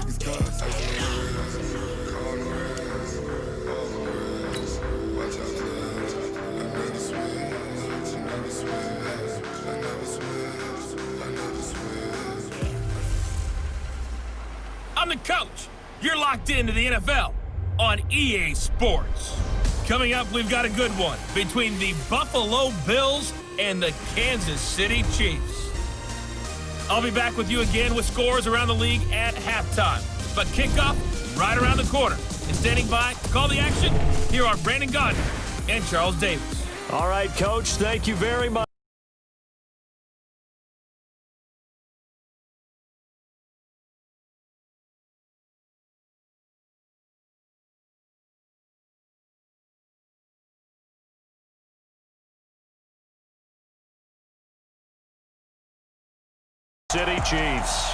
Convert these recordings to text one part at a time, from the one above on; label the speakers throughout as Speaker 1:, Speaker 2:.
Speaker 1: I'm the coach. You're locked into the NFL on EA Sports. Coming up, we've got a good one between the Buffalo Bills and the Kansas City Chiefs. I'll be back with you again with scores around the league at halftime. But kickoff right around the corner. And standing by to call the action, here are Brandon Gaudin and Charles Davis.
Speaker 2: All right, Coach, thank you very much. City Chiefs.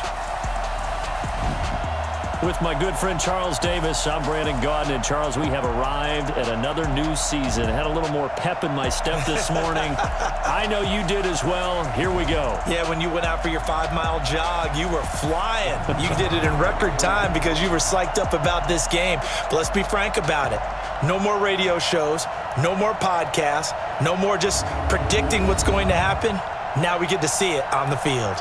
Speaker 2: With my good friend Charles Davis, I'm Brandon Gaudin. And Charles, we have arrived at another new season. Had a little more pep in my step this morning. I know you did as well. Here we go.
Speaker 3: Yeah, when you went out for your 5-mile jog, you were flying. You did it in record time because you were psyched up about this game. But let's be frank about it. No more radio shows, no more podcasts, no more just predicting what's going to happen. Now we get to see it on the field.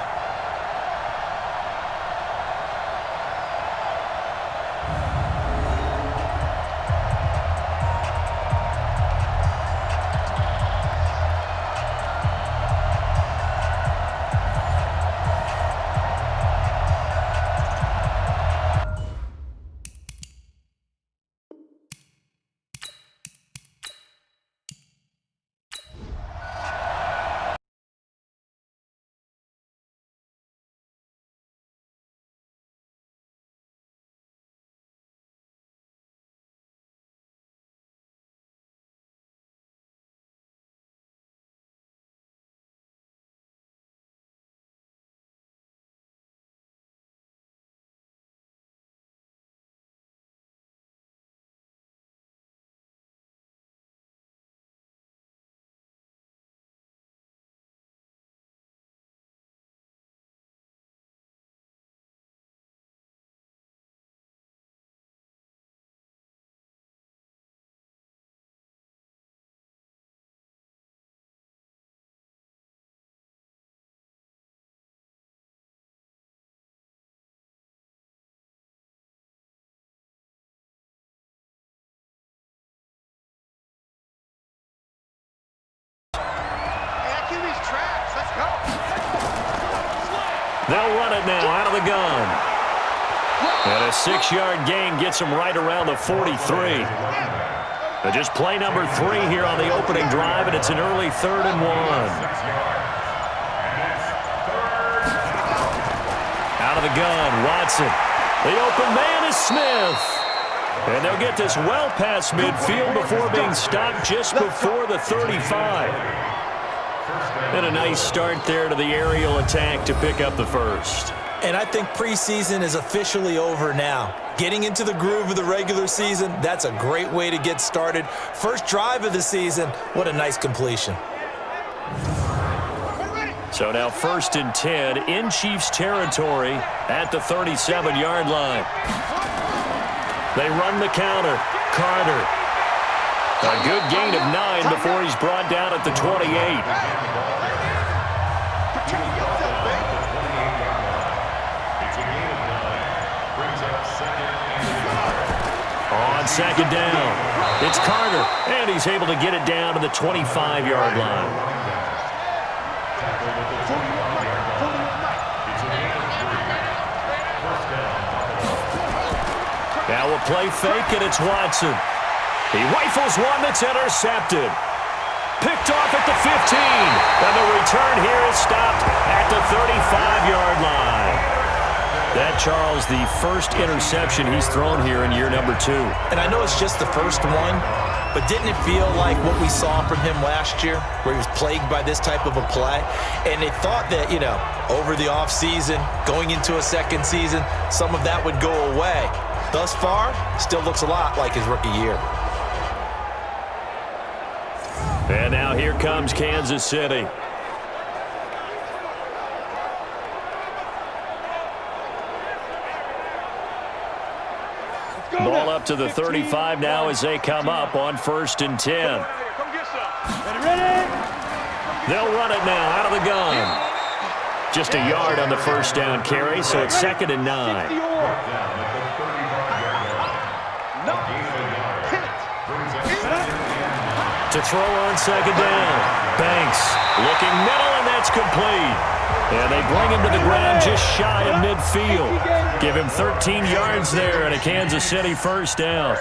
Speaker 2: They'll run it now out of the gun. And a 6-yard gain gets them right around the 43. But just play number 3 here on the opening drive, and it's an early 3rd and 1. Out of the gun, Watson. The open man is Smith. And they'll get this well past midfield before being stopped just before the 35. And a nice start there to the aerial attack to pick up the first.
Speaker 3: And I think preseason is officially over now. Getting into the groove of the regular season, that's a great way to get started. First drive of the season, what a nice completion.
Speaker 2: So now 1st and 10 in Chiefs territory at the 37-yard line. They run the counter. Carter. A good gain of 9 before he's brought down at the 28. On 2nd down, it's Carter, and he's able to get it down to the 25-yard line. Now a play fake, and it's Watson. He rifles one that's intercepted. Picked off at the 15, and the return here is stopped at the 35-yard line. That, Charles, the first interception he's thrown here in year number 2.
Speaker 3: And I know it's just the first one, but didn't it feel like what we saw from him last year, where he was plagued by this type of a play? And they thought that, over the offseason, going into a second season, some of that would go away. Thus far, still looks a lot like his rookie year.
Speaker 2: And now here comes Kansas City. Ball up to the 35 now as they come up on 1st and 10. They'll run it now out of the gun. Just a yard on the 1st down carry, so it's 2nd and 9. To throw on 2nd down. Banks looking middle, and that's complete. And they bring him to the ground just shy of midfield. Give him 13 yards there and a Kansas City 1st down.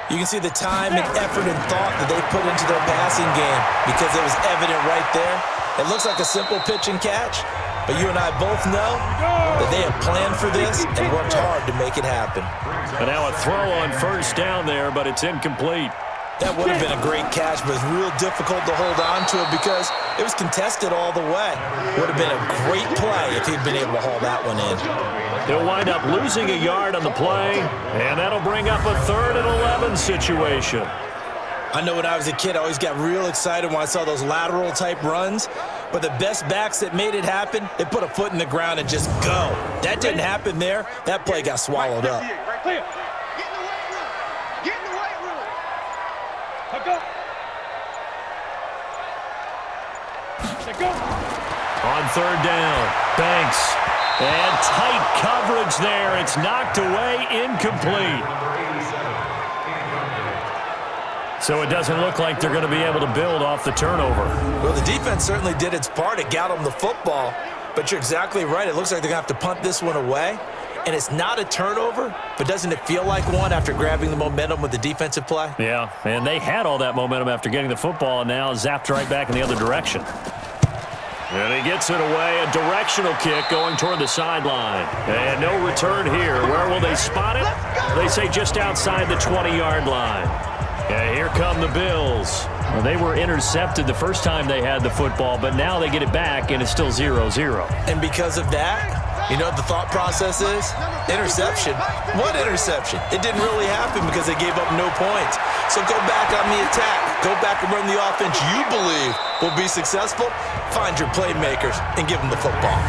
Speaker 3: You can see the time and effort and thought that they put into their passing game because it was evident right there. It looks like a simple pitch and catch, but you and I both know that they have planned for this and worked hard to make it happen.
Speaker 2: And now a throw on 1st down there, but it's incomplete.
Speaker 3: That would have been a great catch, but it's real difficult to hold on to it because it was contested all the way. Would have been a great play if he'd been able to haul that one in.
Speaker 2: They'll wind up losing a yard on the play, and that'll bring up a 3rd and 11 situation.
Speaker 3: I know when I was a kid, I always got real excited when I saw those lateral-type runs, but the best backs that made it happen, they put a foot in the ground and just go. That didn't happen there. That play got swallowed up.
Speaker 2: On 3rd down, Banks. And tight coverage there. It's knocked away, incomplete. So it doesn't look like they're going to be able to build off the turnover.
Speaker 3: Well, the defense certainly did its part. It got them the football. But you're exactly right. It looks like they're going to have to punt this one away. And it's not a turnover, but doesn't it feel like one after grabbing the momentum with the defensive play?
Speaker 2: Yeah, and they had all that momentum after getting the football and now zapped right back in the other direction. And he gets it away, a directional kick going toward the sideline. And no return here. Where will they spot it? They say just outside the 20-yard line. Yeah, here come the Bills. Well, they were intercepted the first time they had the football, but now they get it back, and it's still 0-0.
Speaker 3: And because of that, you know what the thought process is? Interception. What interception? It didn't really happen because they gave up no points. So go back on the attack. Go back and run the offense you believe will be successful. Find your playmakers and give them the football.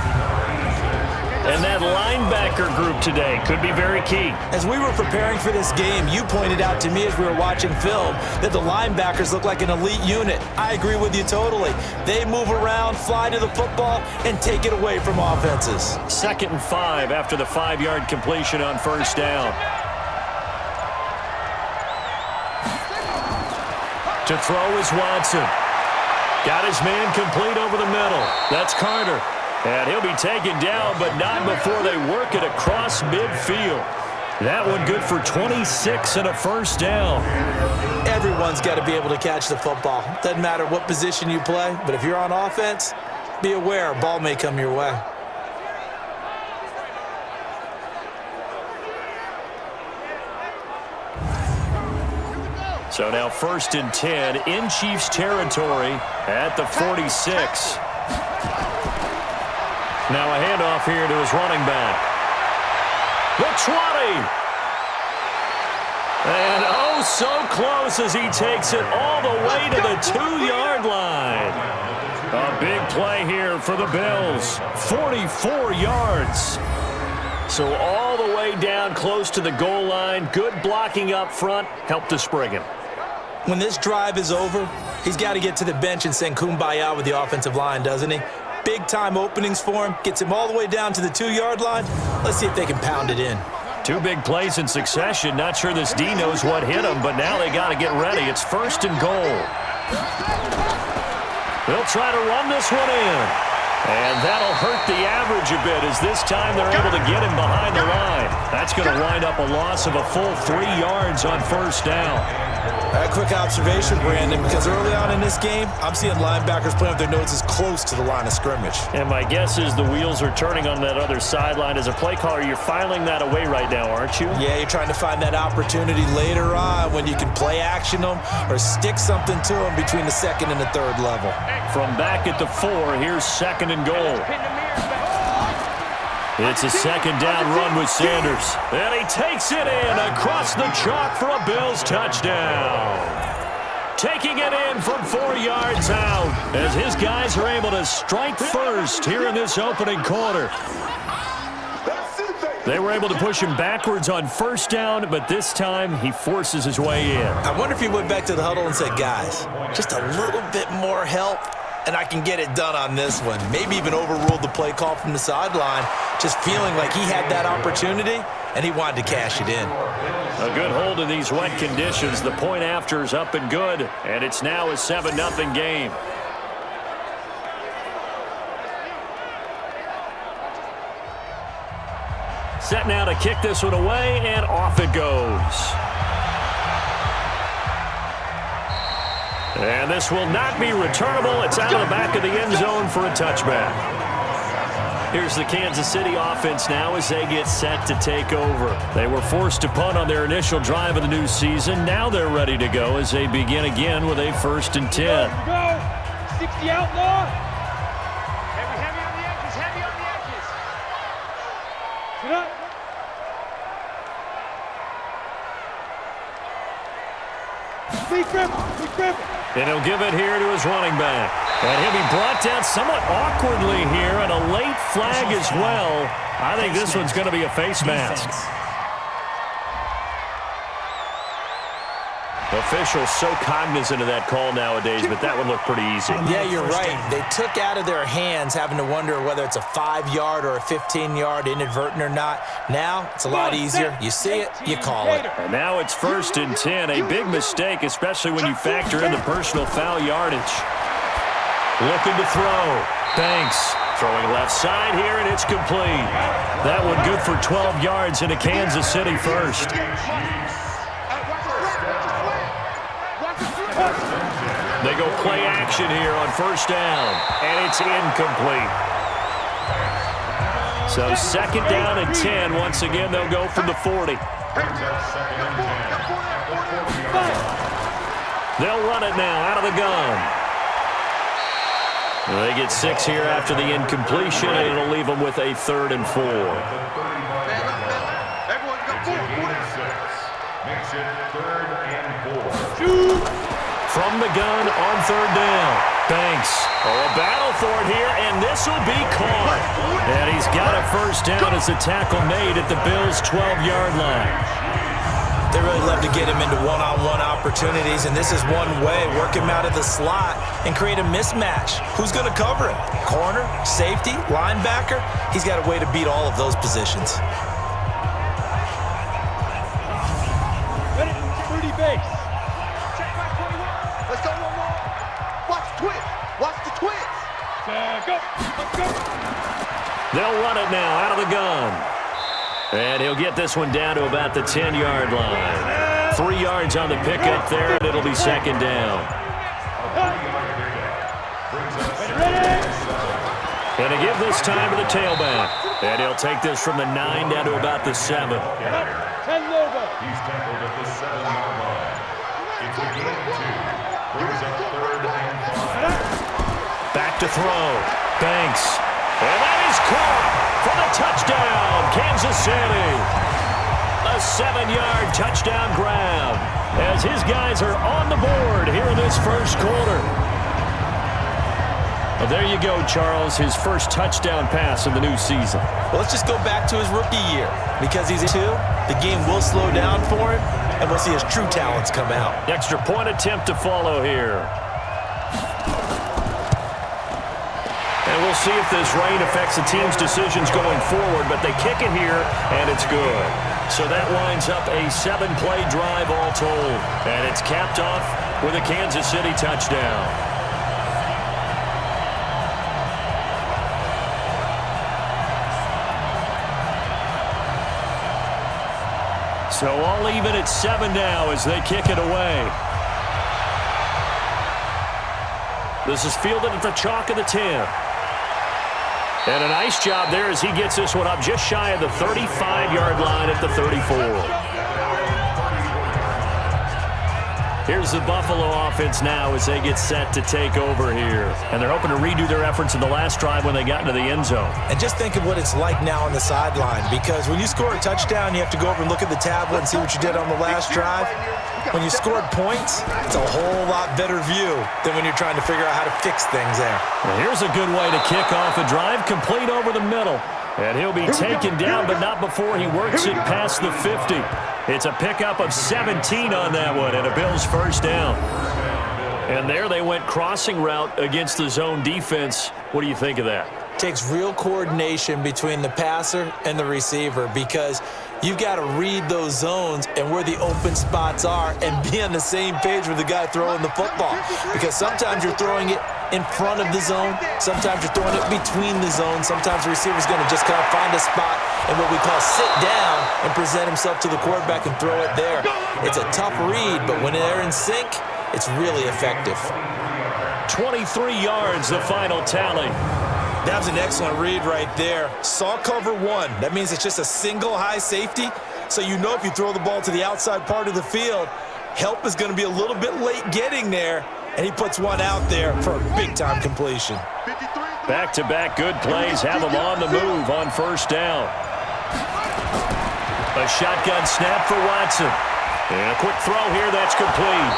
Speaker 2: And that linebacker group today could be very key.
Speaker 3: As we were preparing for this game, you pointed out to me as we were watching film that the linebackers look like an elite unit. I agree with you totally. They move around, fly to the football, and take it away from offenses.
Speaker 2: 2nd and 5 after the 5-yard completion on 1st down. To throw is Watson. Got his man complete over the middle. That's Carter. And he'll be taken down, but not before they work it across midfield. That one good for 26 and a 1st down.
Speaker 3: Everyone's got to be able to catch the football. Doesn't matter what position you play, but if you're on offense, be aware a ball may come your way.
Speaker 2: So now 1st and 10 in Chiefs territory at the 46. Now a handoff here to his running back. The 20. And oh, so close as he takes it all the way to the 2-yard line. A big play here for the Bills. 44 yards. So all the way down close to the goal line. Good blocking up front. Helped to spring him.
Speaker 3: When this drive is over, he's got to get to the bench and sing kumbaya with the offensive line, doesn't he? Big-time openings for him. Gets him all the way down to the 2-yard line. Let's see if they can pound it in.
Speaker 2: 2 big plays in succession. Not sure this D knows what hit him, but now they got to get ready. It's 1st and goal. They'll try to run this one in. And that'll hurt the average a bit as this time they're able to get him behind the line. That's going to wind up a loss of a full 3 yards on 1st down.
Speaker 3: A quick observation, Brandon, because early on in this game, I'm seeing linebackers playing with their noses close to the line of scrimmage.
Speaker 2: And my guess is the wheels are turning on that other sideline. As a play caller, you're filing that away right now, aren't you?
Speaker 3: Yeah, you're trying to find that opportunity later on when you can play action them or stick something to them between the 2nd and the 3rd level.
Speaker 2: From back at the 4, here's 2nd and goal. It's a 2nd down run with Sanders. And he takes it in across the chalk for a Bills touchdown. Taking it in from 4 yards out as his guys are able to strike first here in this opening quarter. They were able to push him backwards on first down, but this time he forces his way in.
Speaker 3: I wonder if he went back to the huddle and said, guys, just a little bit more help, and I can get it done on this one. Maybe even overruled the play call from the sideline, just feeling like he had that opportunity, and he wanted to cash it in.
Speaker 2: A good hold in these wet conditions. The point after is up and good, and it's now a 7-0 game. Set now to kick this one away, and off it goes. And this will not be returnable. It's out of the back of the end zone for a touchback. Here's the Kansas City offense now as they get set to take over. They were forced to punt on their initial drive of the new season. Now they're ready to go as they begin again with a 1st and 10.
Speaker 4: Go. 60 outlaw.
Speaker 5: Heavy on the edges, heavy on the edges.
Speaker 4: Get up. Big grip.
Speaker 2: And he'll give it here to his running back. And he'll be brought down somewhat awkwardly here, and a late flag as well. I think this one's going to be a face mask. Officials so cognizant of that call nowadays, but that one looked pretty easy.
Speaker 3: Yeah, you're right. They took out of their hands having to wonder whether it's a 5-yard or a 15-yard inadvertent or not. Now it's a lot easier. You see it, you call it.
Speaker 2: And now it's 1st and 10. A big mistake, especially when you factor in the personal foul yardage. Looking to throw. Banks throwing left side here, and it's complete. That one good for 12 yards into Kansas City first. They go play action here on 1st down, and it's incomplete. So 2nd down and 10. Once again, they'll go from the 40. They'll run it now out of the gun. They get 6 here after the incompletion, and it'll leave them with a 3rd and 4.
Speaker 6: Makes it 3rd and 4.
Speaker 2: From the gun on 3rd down. Banks. Oh, a battle for it here, and this will be caught. And he's got a 1st down as the tackle made at the Bills' 12-yard line.
Speaker 3: They really love to get him into one-on-one opportunities, and this is one way. Work him out of the slot and create a mismatch. Who's going to cover him? Corner, safety, linebacker? He's got a way to beat all of those positions.
Speaker 4: Ready? 30 base.
Speaker 5: Check back 21. Let's go one more. Watch the twist. Watch the twist.
Speaker 4: Go. Let's go.
Speaker 2: They'll run it now out of the gun. And he'll get this one down to about the 10-yard line. 3 yards on the pickup there, and it'll be 2nd down. And to give this time to the tailback. And he'll take this from the 9 down to about the 7.
Speaker 4: 10 logo.
Speaker 6: He's tackled at the 7-yard line. It's a gain of 2. Brings up 3rd and 5.
Speaker 2: Back to throw. Banks. And that is caught for the touchdown, Kansas City. A 7-yard touchdown grab as his guys are on the board here in this 1st quarter. Well, there you go, Charles, his first touchdown pass in the new season.
Speaker 3: Well, let's just go back to his rookie year. Because he's 2, the game will slow down for him, and we'll see his true talents come out.
Speaker 2: Extra point attempt to follow here. And we'll see if this rain affects the team's decisions going forward, but they kick it here, and it's good. So that winds up a 7-play drive all told, and it's capped off with a Kansas City touchdown. So all even at 7 now as they kick it away. This is fielded at the chalk of the 10. And a nice job there as he gets this one up just shy of the 35-yard line at the 34. Here's the Buffalo offense now as they get set to take over here. And they're hoping to redo their efforts in the last drive when they got into the end zone.
Speaker 3: And just think of what it's like now on the sideline, because when you score a touchdown, you have to go over and look at the tablet and see what you did on the last drive. When you scored points, it's a whole lot better view than when you're trying to figure out how to fix things there.
Speaker 2: Well, here's a good way to kick off a drive, complete over the middle. And he'll be taken down, but not before he works it past the 50. It's a pickup of 17 on that one, and a Bills first down. And there they went crossing route against the zone defense. What do you think of that?
Speaker 3: Takes real coordination between the passer and the receiver, because you've got to read those zones and where the open spots are and be on the same page with the guy throwing the football. Because sometimes you're throwing it in front of the zone, sometimes you're throwing it between the zones, sometimes the receiver's going to just kind of find a spot and what we call sit down and present himself to the quarterback and throw it there. It's a tough read, but when they're in sync, it's really effective.
Speaker 2: 23 yards, the final tally.
Speaker 3: That was an excellent read right there. Saw cover one. That means it's just a single high safety. So you know if you throw the ball to the outside part of the field, help is going to be a little bit late getting there. And he puts one out there for a big-time completion.
Speaker 2: Back-to-back good plays have him on the move on first down. A shotgun snap for Watson. And a quick throw here that's complete.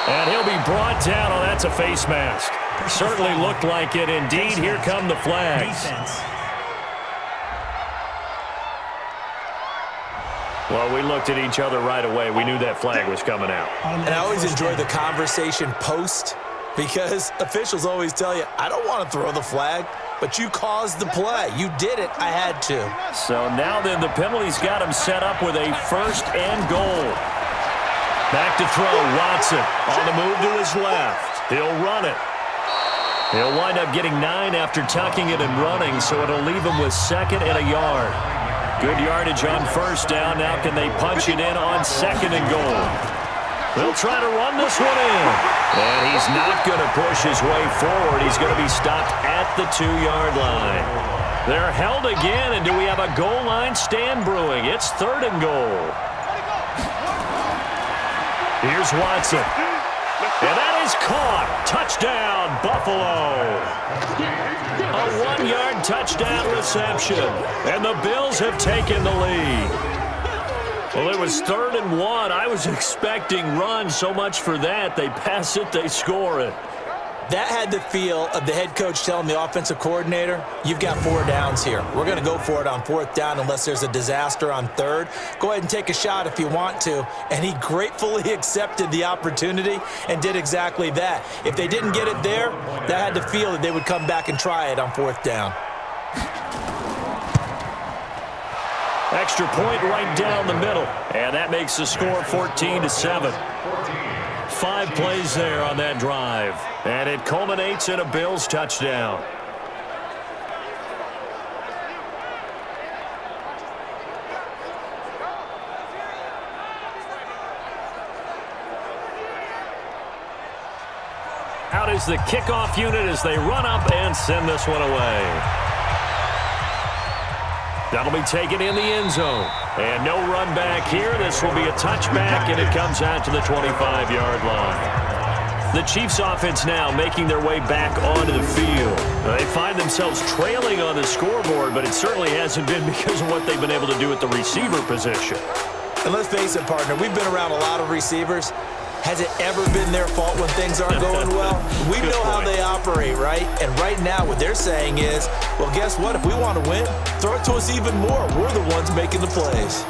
Speaker 2: And he'll be brought down. Oh, that's a face mask. Certainly looked like it. Indeed, here come the flags. Well, we looked at each other right away. We knew that flag was coming out.
Speaker 3: And I always enjoy the conversation post, because officials always tell you, I don't want to throw the flag, but you caused the play. You did it. I had to.
Speaker 2: So now then the penalty's got him set up with a first and goal. Back to throw, Watson on the move to his left. He'll run it. He'll wind up getting 9 after tucking it and running, so it'll leave him with second and a yard. Good yardage on first down. Now can they punch it in on second and goal? They'll try to run this one in. And he's not going to push his way forward. He's going to be stopped at the 2-yard line. They're held again, and do we have a goal line stand brewing? It's third and goal. Here's Watson. And that is caught. Touchdown, Buffalo. A 1-yard touchdown reception. And the Bills have taken the lead. Well, it was 3rd and 1. I was expecting run. So much for that. They pass it, they score it.
Speaker 3: That had the feel of the head coach telling the offensive coordinator, you've got 4 downs here. We're going to go for it on 4th down unless there's a disaster on 3rd. Go ahead and take a shot if you want to. And he gratefully accepted the opportunity and did exactly that. If they didn't get it there, that had the feel that they would come back and try it on 4th down.
Speaker 2: Extra point right down the middle. And that makes the score 14-7. 5 plays there on that drive. And it culminates in a Bills touchdown. Out is the kickoff unit as they run up and send this one away. That'll be taken in the end zone. And no run back here. This will be a touchback, and it comes out to the 25-yard line. The Chiefs offense now making their way back onto the field. They find themselves trailing on the scoreboard, but it certainly hasn't been because of what they've been able to do at the receiver position.
Speaker 3: And let's face it, partner, we've been around a lot of receivers. Has it ever been their fault when things aren't going well? We know how they operate, right? And right now what they're saying is, well, guess what? If we want to win, throw it to us even more. We're the ones making the plays.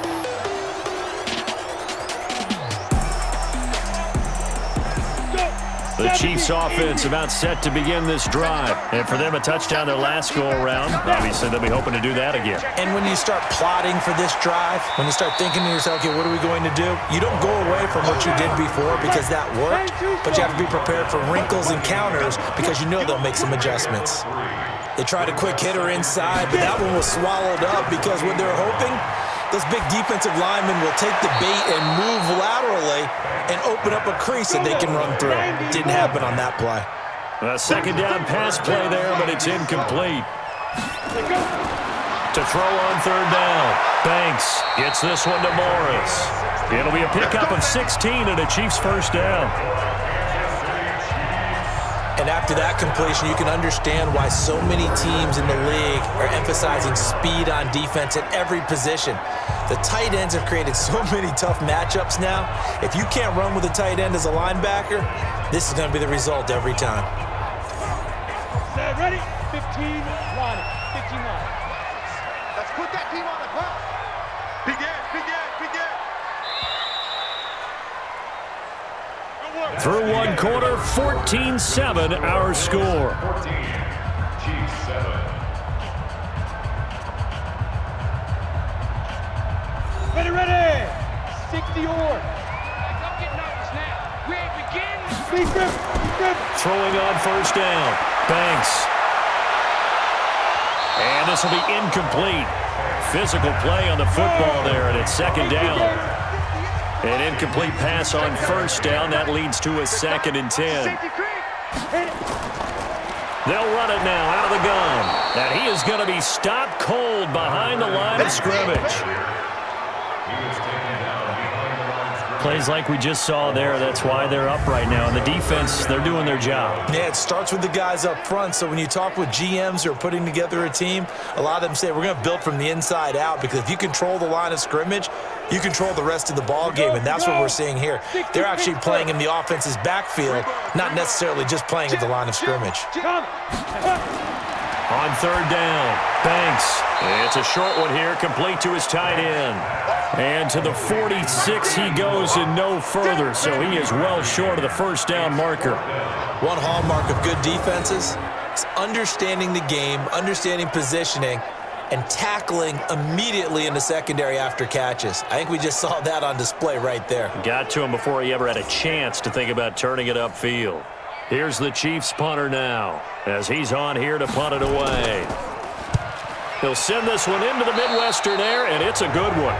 Speaker 2: The Chiefs offense about set to begin this drive. And for them, a touchdown their last go-around. Obviously, they'll be hoping to do that again.
Speaker 3: And when you start plotting for this drive, when you start thinking to yourself, okay, what are we going to do? You don't go away from what you did before because that worked, but you have to be prepared for wrinkles and counters because you know they'll make some adjustments. They tried a quick hitter inside, but that one was swallowed up because what they're hoping, those big defensive linemen will take the bait and move laterally and open up a crease that they can run through. Didn't happen on that play.
Speaker 2: A second down pass play there, but it's incomplete. To throw on 3rd down. Banks gets this one to Morris. It'll be a pickup of 16 and a Chiefs first down.
Speaker 3: And after that completion, you can understand why so many teams in the league are emphasizing speed on defense at every position. The tight ends have created so many tough matchups now. If you can't run with a tight end as a linebacker, this is going to be the result every time.
Speaker 4: Set, ready? 15, line. 15, line.
Speaker 5: Put that team on the clock. Begin.
Speaker 2: Through one quarter, 14-7 our score.
Speaker 6: 14, Chiefs 7.
Speaker 4: Ready. 60 or.
Speaker 7: Don't get nervous now. We ain't beginning.
Speaker 4: Speed grip.
Speaker 2: Throwing on first down. Banks. And this will be incomplete. Physical play on the football there, and it's second down. An incomplete pass on first down. That leads to a 2nd and 10. They'll run it now out of the gun. And he is going to be stopped cold behind the line of scrimmage. Plays like we just saw there, that's why they're up right now. And the defense, they're doing their job.
Speaker 3: Yeah, it starts with the guys up front. So when you talk with GMs who are putting together a team, a lot of them say we're going to build from the inside out, because if you control the line of scrimmage, you control the rest of the ball game, and that's what we're seeing here. They're actually playing in the offense's backfield, not necessarily just playing at the line of scrimmage.
Speaker 2: On third down, Banks. It's a short one here, complete to his tight end. And to the 46 he goes and no further, so he is well short of the first down marker.
Speaker 3: One hallmark of good defenses is understanding the game, understanding positioning, and tackling immediately in the secondary after catches. I think we just saw that on display right there.
Speaker 2: Got to him before he ever had a chance to think about turning it upfield. Here's the Chiefs punter now, as he's on here to punt it away. He'll send this one into the Midwestern air, and it's a good one.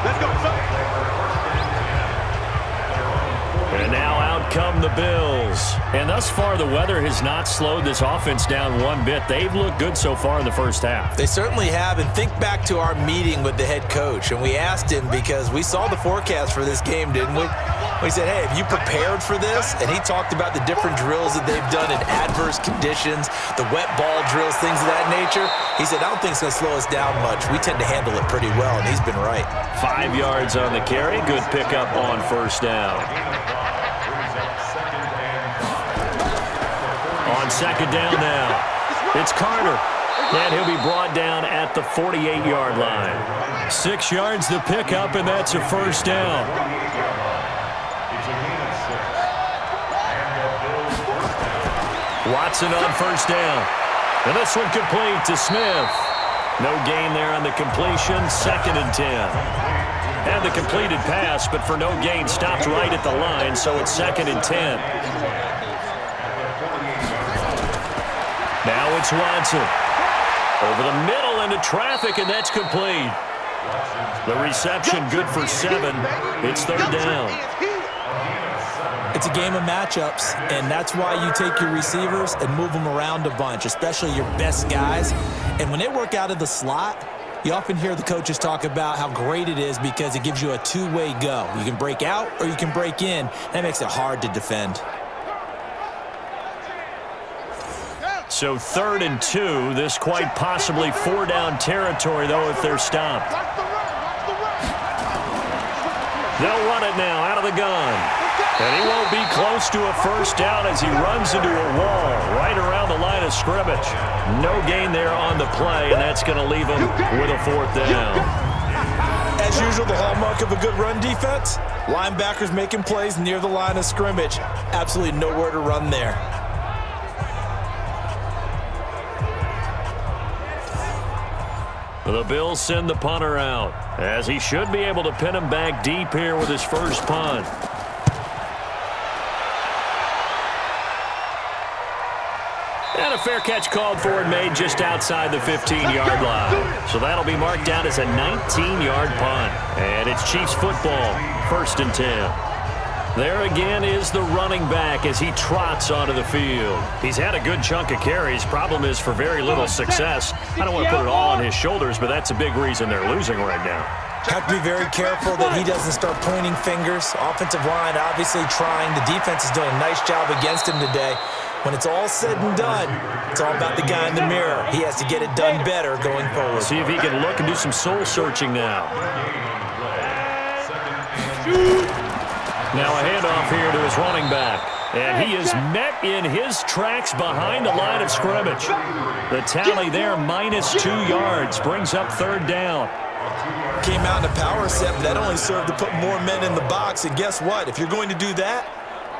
Speaker 5: Let's go.
Speaker 2: And now out come the Bills. And thus far, the weather has not slowed this offense down one bit. They've looked good so far in the first half.
Speaker 3: They certainly have, and think back to our meeting with the head coach, and we asked him, because we saw the forecast for this game, didn't we? We said, hey, have you prepared for this? And he talked about the different drills that they've done in adverse conditions, the wet ball drills, things of that nature. He said, I don't think it's going to slow us down much. We tend to handle it pretty well, and he's been right.
Speaker 2: 5 yards on the carry. Good pickup on first down. On second down now, it's Carter. And he'll be brought down at the 48-yard line. 6 yards the pickup, and that's a first down. Watson on first down. And this one complete to Smith. No gain there on the completion, 2nd and 10. And the completed pass, but for no gain, stopped right at the line, so it's 2nd and 10. Now it's Watson. Over the middle into traffic, and that's complete. The reception good for 7. It's third down.
Speaker 3: It's a game of matchups, and that's why you take your receivers and move them around a bunch, especially your best guys. And when they work out of the slot, you often hear the coaches talk about how great it is because it gives you a two-way go. You can break out or you can break in. That makes it hard to defend.
Speaker 2: So 3rd and 2. This quite possibly 4-down territory, though, if they're stopped. They'll run it now out of the gun. And he won't be close to a first down as he runs into a wall right around the line of scrimmage. No gain there on the play, and that's going to leave him with a 4th down.
Speaker 3: As usual, the hallmark of a good run defense, linebackers making plays near the line of scrimmage. Absolutely nowhere to run there.
Speaker 2: The Bills send the punter out, as he should be able to pin him back deep here with his first punt. And a fair catch called for and made just outside the 15-yard line. So that'll be marked down as a 19-yard punt. And it's Chiefs football, 1st and 10. There again is the running back as he trots onto the field. He's had a good chunk of carries. Problem is for very little success. I don't want to put it all on his shoulders, but that's a big reason they're losing right now.
Speaker 3: Have to be very careful that he doesn't start pointing fingers. Offensive line obviously trying. The defense is doing a nice job against him today. When it's all said and done, it's all about the guy in the mirror. He has to get it done better going forward.
Speaker 2: See if he can look and do some soul searching now. Now a handoff here to his running back. And he is met in his tracks behind the line of scrimmage. The tally there, -2 yards, brings up 3rd down.
Speaker 3: Came out in a power set, but that only served to put more men in the box. And guess what? If you're going to do that,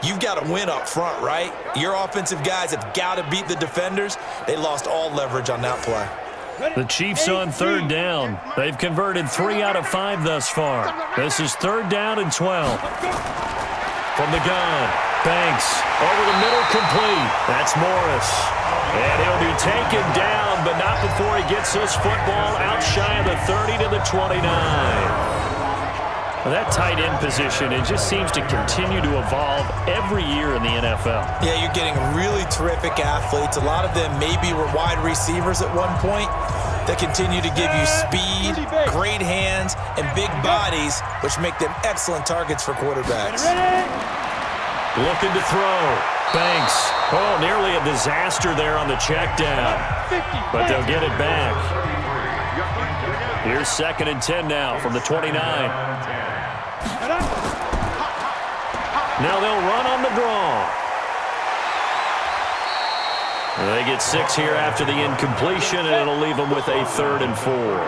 Speaker 3: you've got to win up front, right? Your offensive guys have got to beat the defenders. They lost all leverage on that play.
Speaker 2: The Chiefs on 3rd down. They've converted 3 out of 5 thus far. This is 3rd down and 12. From the gun, Banks over the middle, complete. That's Morris. And he'll be taken down, but not before he gets this football out shy of the 30 to the 29. Well, that tight end position, it just seems to continue to evolve every year in the NFL.
Speaker 3: Yeah, you're getting really terrific athletes. A lot of them maybe were wide receivers at one point that continue to give you speed, great hands, and big bodies, which make them excellent targets for quarterbacks.
Speaker 2: Looking to throw. Banks. Oh, nearly a disaster there on the check down. But they'll get it back. Here's 2nd and 10 now from the 29. Now they'll run on the draw. They get 6 here after the incompletion, and it'll leave them with a 3rd and 4.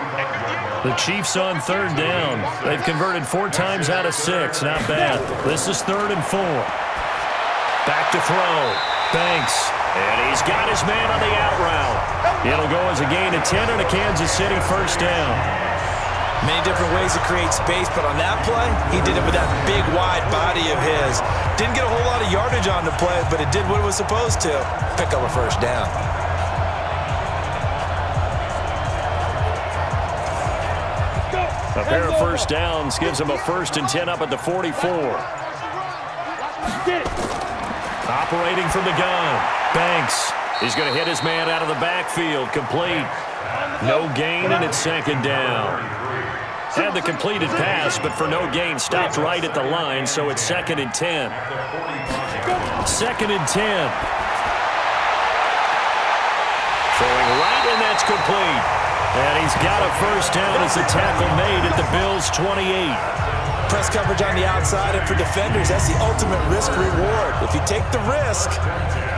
Speaker 2: The Chiefs on 3rd down. They've converted 4 times out of 6. Not bad. This is 3rd and 4. Back to throw. Banks. And he's got his man on the out route. It'll go as a gain of 10 and a Kansas City 1st down.
Speaker 3: Many different ways to create space, but on that play, he did it with that big, wide body of his. Didn't get a whole lot of yardage on the play, but it did what it was supposed to. Pick up a 1st down.
Speaker 2: A pair of 1st downs gives him a 1st and 10 up at the 44. Operating from the gun. Banks. He's going to hit his man out of the backfield. Complete. No gain, and it's 2nd down. Had the completed pass, but for no gain, stopped right at the line, so it's 2nd and 10. 2nd and 10. Throwing right, and that's complete. And he's got a 1st down as the tackle made at the Bills' 28.
Speaker 3: Press coverage on the outside, and for defenders, that's the ultimate risk-reward. If you take the risk,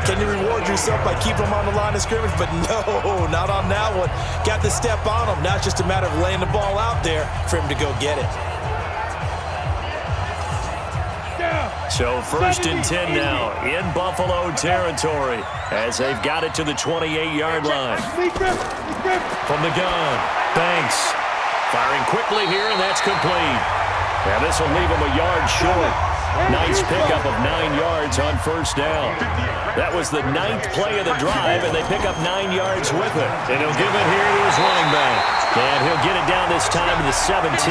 Speaker 3: can you reward yourself by keeping them on the line of scrimmage? But no, not on that one. Got the step on him. Now it's just a matter of laying the ball out there for him to go get it.
Speaker 2: So 1st and 10 now in Buffalo territory as they've got it to the 28-yard line. From the gun, Banks firing quickly here, and that's complete. And this will leave him a yard short. Nice pickup of 9 yards on 1st down. That was the 9th play of the drive, and they pick up 9 yards with it. And he'll give it here to his running back. And he'll get it down this time to the 17.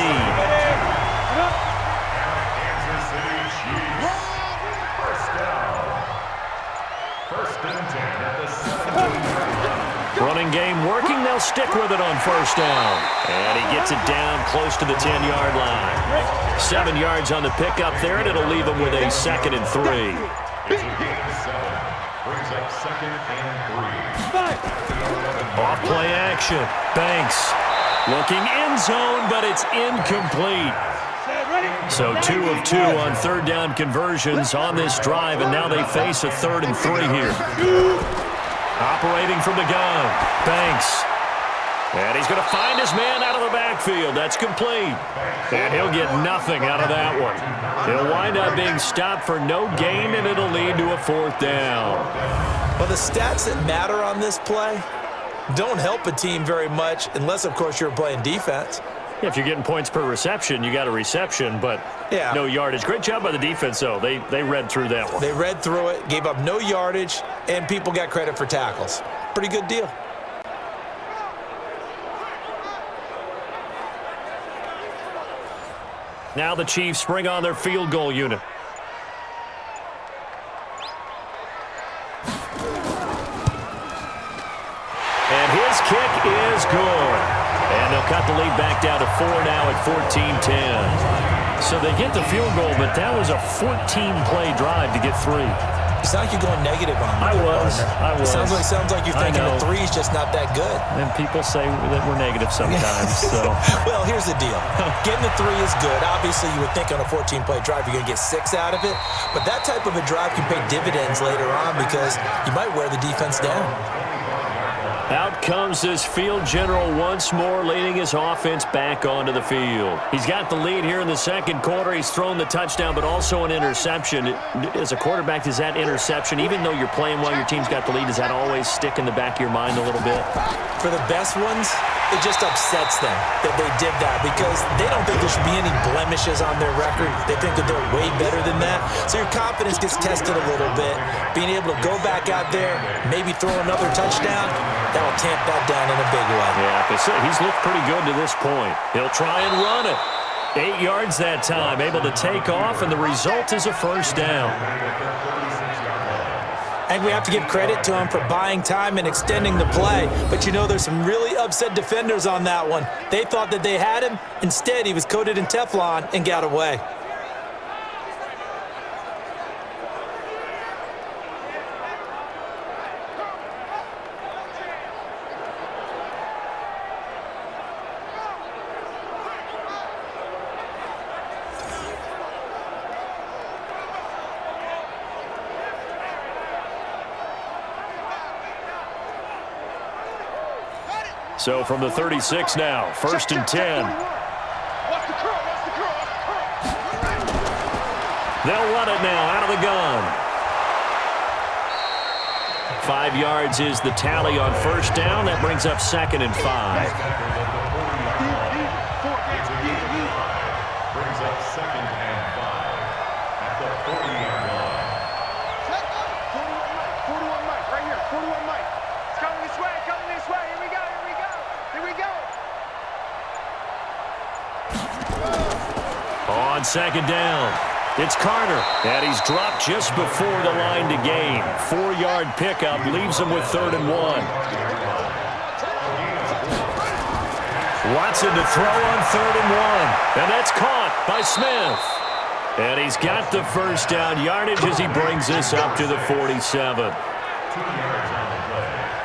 Speaker 2: Running game working. They'll stick with it on 1st down. And he gets it down close to the 10-yard line. 7 yards on the pickup there, and it'll leave him with a 2nd and 3.
Speaker 6: It's a gain of 7. Brings up 2nd and 3.
Speaker 2: Off play action. Banks looking end zone, but it's incomplete. So 2 of 2 on 3rd down conversions on this drive, and now they face a 3rd and 3 here. Operating from the gun, Banks. And he's going to find his man out of the backfield. That's complete. And he'll get nothing out of that one. He'll wind up being stopped for no gain, and it'll lead to a 4th down.
Speaker 3: Well, the stats that matter on this play don't help a team very much unless, of course, you're playing defense.
Speaker 2: Yeah, if you're getting points per reception, you got a reception, but no yardage. Great job by the defense, though. They read through that one.
Speaker 3: They read through it, gave up no yardage, and people got credit for tackles. Pretty good deal.
Speaker 2: Now the Chiefs bring on their field goal unit. And his kick is good. And they'll cut the lead back down to 4 now at 14-10. So they get the field goal, but that was a 14-play drive to get 3.
Speaker 3: You sound like you're going negative on me.
Speaker 2: I was.
Speaker 3: Sounds like you're thinking the three is just not that good.
Speaker 2: And people say that we're negative sometimes. So.
Speaker 3: Well, here's the deal. Getting the three is good. Obviously, you would think on a 14-play drive you're going to get 6 out of it. But that type of a drive can pay dividends later on because you might wear the defense down.
Speaker 2: Out comes this field general once more, leading his offense back onto the field. He's got the lead here in the second quarter. He's thrown the touchdown, but also an interception. As a quarterback, does that interception, even though you're playing while your team's got the lead, does that always stick in the back of your mind a little bit?
Speaker 3: For the best ones, it just upsets them that they did that because they don't think there should be any blemishes on their record. They think that they're way better than that. So your confidence gets tested a little bit. Being able to go back out there, maybe throw another touchdown, that will tamp that down in a big way.
Speaker 2: Yeah, he's looked pretty good to this point. He'll try and run it. 8 yards that time, able to take off, and the result is a first down.
Speaker 3: And we have to give credit to him for buying time and extending the play. But, you know, there's some really upset defenders on that one. They thought that they had him. Instead, he was coated in Teflon and got away.
Speaker 2: So from the 36 now, 1st and 10. They'll run it now out of the gun. 5 yards is the tally on first down. That brings up 2nd and 5.
Speaker 6: Brings up 2nd and 5 at the 40-yard line.
Speaker 7: 41 Mike, right here, 41 Mike. It's coming this way, Here we go.
Speaker 2: On 2nd down, it's Carter, and he's dropped just before the line to gain. 4-yard pickup leaves him with 3rd and 1. Watson to throw on 3rd and 1, and that's caught by Smith. And he's got the first down yardage as he brings this up to the 47.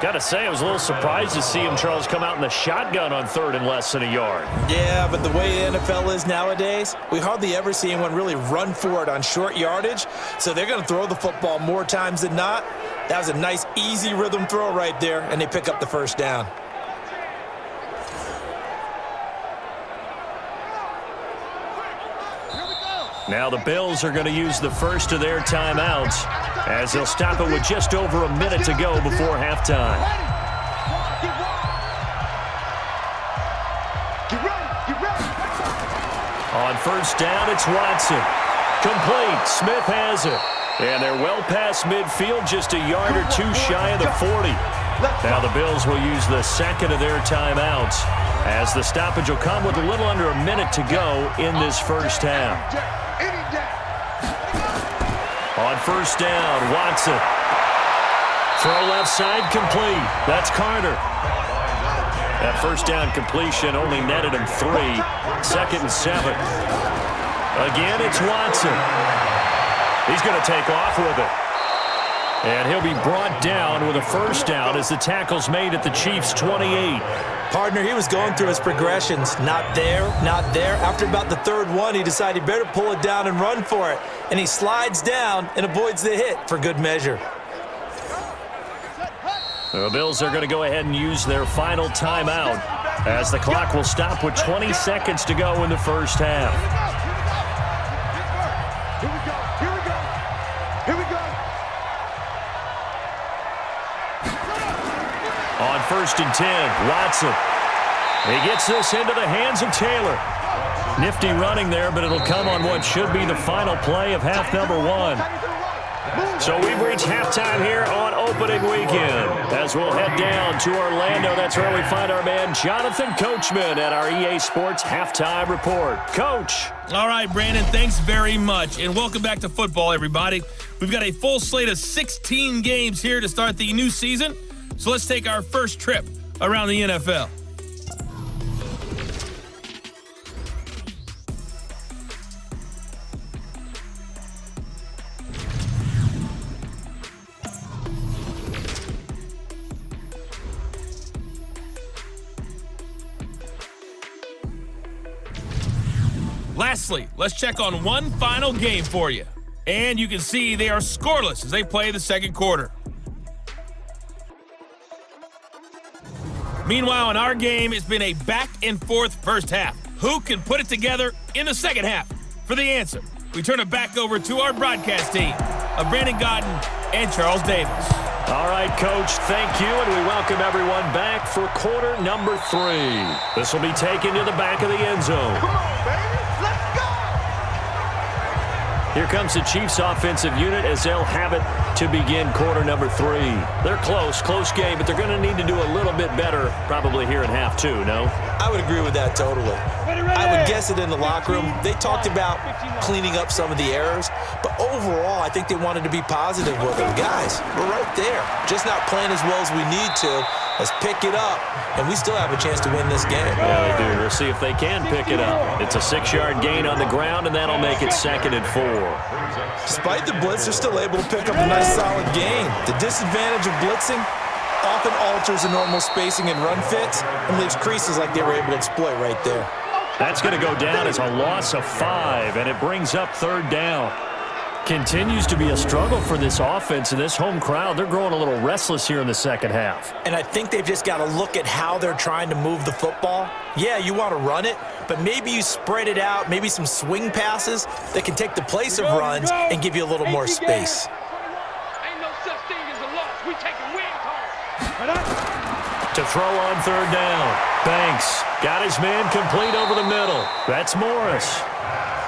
Speaker 2: Got to say, I was a little surprised to see him, Charles, come out in the shotgun on 3rd and less than a yard.
Speaker 3: Yeah, but the way the NFL is nowadays, we hardly ever see anyone really run for it on short yardage. So they're going to throw the football more times than not. That was a nice, easy rhythm throw right there, and they pick up the first down.
Speaker 2: Now the Bills are going to use the first of their timeouts as they'll stop it with just over a minute to go before halftime. On first down, it's Watson. Complete. Smith has it. And they're well past midfield, just a yard or two shy of the 40. Now the Bills will use the second of their timeouts as the stoppage will come with a little under a minute to go in this first half. On first down, Watson. Throw left side, complete. That's Carter. That first down completion only netted him 3. 2nd and 7. Again, it's Watson. He's going to take off with it. And he'll be brought down with a first down as the tackle's made at the Chiefs' 28.
Speaker 3: Partner, he was going through his progressions. Not there, not there. After about the 3rd one, he decided he better pull it down and run for it. And he slides down and avoids the hit for good measure.
Speaker 2: The Bills are going to go ahead and use their final timeout as the clock will stop with 20 seconds to go in the first half. On 1st and 10, Watson. He gets this into the hands of Taylor. Nifty running there, but it'll come on what should be the final play of half number 1. So we've reached halftime here on opening weekend. As we'll head down to Orlando, that's where we find our man Jonathan Coachman at our EA Sports Halftime Report. Coach.
Speaker 1: All right, Brandon, thanks very much. And welcome back to football, everybody. We've got a full slate of 16 games here to start the new season. So let's take our first trip around the NFL. Lastly, let's check on one final game for you. And you can see they are scoreless as they play the second quarter. Meanwhile, in our game, it's been a back-and-forth first half. Who can put it together in the second half? For the answer, we turn it back over to our broadcast team of Brandon Godden and Charles Davis.
Speaker 2: All right, Coach, thank you, and we welcome everyone back for quarter number 3. This will be taken to the back of the end zone.
Speaker 5: Come on, baby. Let's go.
Speaker 2: Here comes the Chiefs offensive unit as they'll have it to begin quarter number 3. They're close game, but they're going to need to do a little bit better probably here in half 2, no?
Speaker 3: I would agree with that totally. I would guess it in the locker room. They talked about cleaning up some of the errors, but overall, I think they wanted to be positive with them. Guys, we're right there. Just not playing as well as we need to. Let's pick it up, and we still have a chance to win this game.
Speaker 2: Yeah, they do. We'll see if they can pick it up. It's a 6-yard gain on the ground, and that'll make it 2nd and 4.
Speaker 3: Despite the blitz, they're still able to pick up a nice solid gain. The disadvantage of blitzing often alters the normal spacing and run fits and leaves creases like they were able to exploit right there.
Speaker 2: That's going to go down as a loss of 5, and it brings up 3rd down. Continues to be a struggle for this offense and this home crowd. They're growing a little restless here in the second half.
Speaker 3: And I think they've just got to look at how they're trying to move the football. Yeah, you want to run it, but maybe you spread it out, maybe some swing passes that can take the place of runs and give you a little more space.
Speaker 7: Ain't no such thing as a loss. We taking win calls.
Speaker 2: To throw on 3rd down. Banks got his man complete over the middle. That's Morris.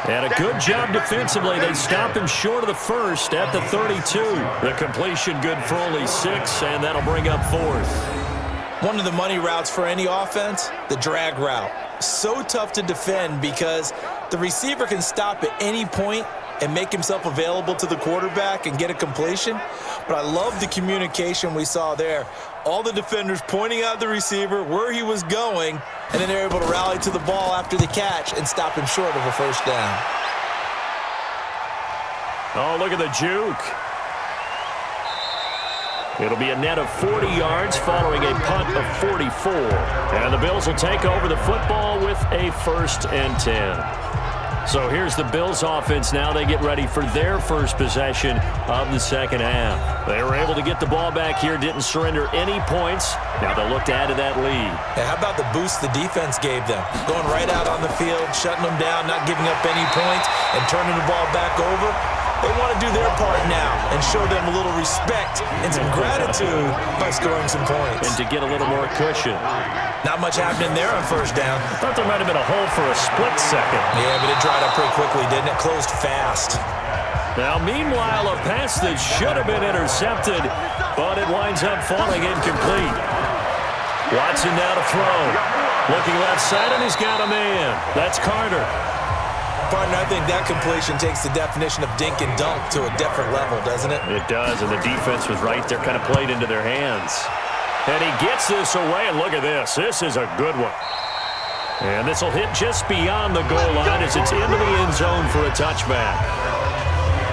Speaker 2: And a good job defensively. They stop him short of the first at the 32. The completion good for only 6, and that'll bring up 4th.
Speaker 3: One of the money routes for any offense, the drag route. So tough to defend because the receiver can stop at any point and make himself available to the quarterback and get a completion. But I love the communication we saw there. All the defenders pointing out the receiver, where he was going, and then they're able to rally to the ball after the catch and stop him short of a first down.
Speaker 2: Oh, look at the juke. It'll be a net of 40 yards following a punt of 44. And the Bills will take over the football with a 1st and 10. So here's the Bills offense now. They get ready for their first possession of the second half. They were able to get the ball back here, didn't surrender any points. Now they'll look to add to that lead.
Speaker 3: Yeah, how about the boost the defense gave them? Going right out on the field, shutting them down, not giving up any points, and turning the ball back over. They want to do their part now and show them a little respect and some gratitude by scoring some points.
Speaker 2: And to get a little more cushion.
Speaker 3: Not much happening there on first down.
Speaker 2: I thought there might have been a hole for a split second.
Speaker 3: Yeah, but it dried up pretty quickly, didn't it? Closed fast.
Speaker 2: Now, meanwhile, a pass that should have been intercepted, but it winds up falling incomplete. Watson now to throw. Looking left side, and he's got a man. That's Carter.
Speaker 3: Partner, I think that completion takes the definition of dink and dunk to a different level, doesn't it?
Speaker 2: It does, and the defense was right there, kind of played into their hands. And he gets this away, and look at this. This is a good one. And this will hit just beyond the goal line as it's into the end zone for a touchback.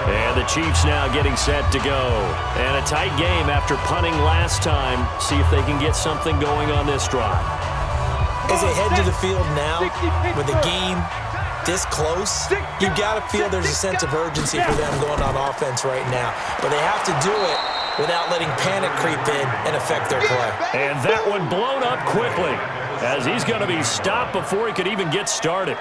Speaker 2: And the Chiefs now getting set to go. And a tight game after punting last time. See if they can get something going on this drive.
Speaker 3: As they head to the field now with the game this close, you've got to feel there's a sense of urgency for them going on offense right now. But they have to do it without letting panic creep in and affect their play.
Speaker 2: And that one blown up quickly as he's going to be stopped before he could even get started.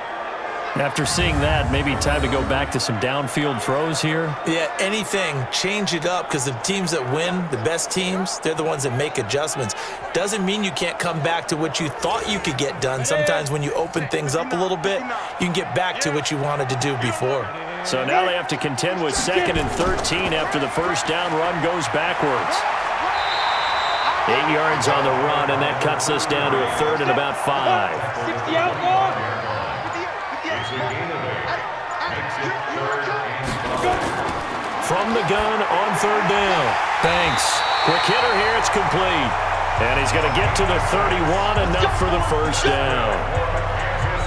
Speaker 2: After seeing that, maybe time to go back to some downfield throws here.
Speaker 3: Yeah, anything. Change it up because the teams that win, the best teams, they're the ones that make adjustments. Doesn't mean you can't come back to what you thought you could get done. Sometimes when you open things up a little bit, you can get back to what you wanted to do before.
Speaker 2: So now they have to contend with 2nd and 13 after the first down run goes backwards. 8 yards on the run, and that cuts us down to a 3rd and about 5.
Speaker 4: 60 outlaw.
Speaker 2: From the gun on 3rd down. Banks. Quick hitter here. It's complete. And he's going to get to the 31, enough for the first down.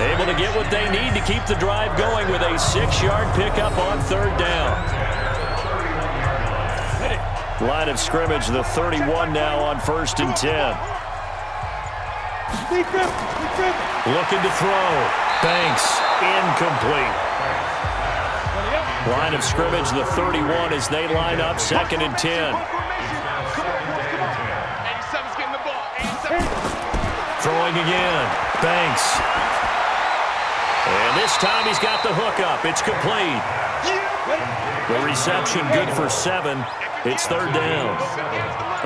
Speaker 2: Able to get what they need to keep the drive going with a 6-yard pickup on 3rd down. Line of scrimmage, the 31 now on 1st and 10. Looking to throw. Banks incomplete. Line of scrimmage, the 31 as they line up, 2nd and 10. Throwing again. Banks. And this time he's got the hook up. It's complete. The reception good for 7. It's 3rd down.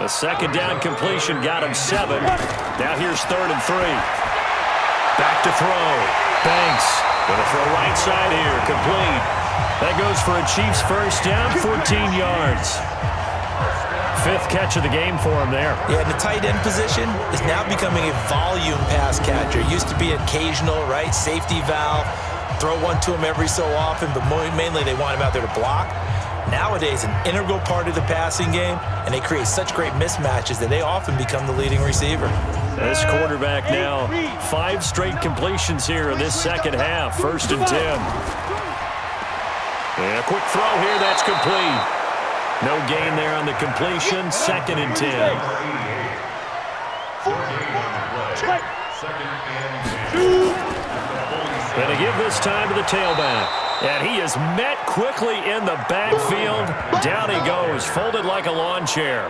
Speaker 2: A 2nd down completion got him 7. Now here's 3rd and 3. Back to throw. Banks. Going to throw right side here. Complete. That goes for a Chiefs 1st down, 14 yards. 5th catch of the game for him there.
Speaker 3: Yeah, and the tight end position is now becoming a volume pass catcher. It used to be occasional, right? Safety valve. Throw one to him every so often, but mainly they want him out there to block. Nowadays, an integral part of the passing game, and they create such great mismatches that they often become the leading receiver.
Speaker 2: This quarterback now, 5 straight completions here in this 2nd half. 1st and 10. And a quick throw here, that's complete. No gain there on the completion, 2nd and 10. And to give this time to the tailback. And he is met quickly in the backfield. Down he goes, folded like a lawn chair.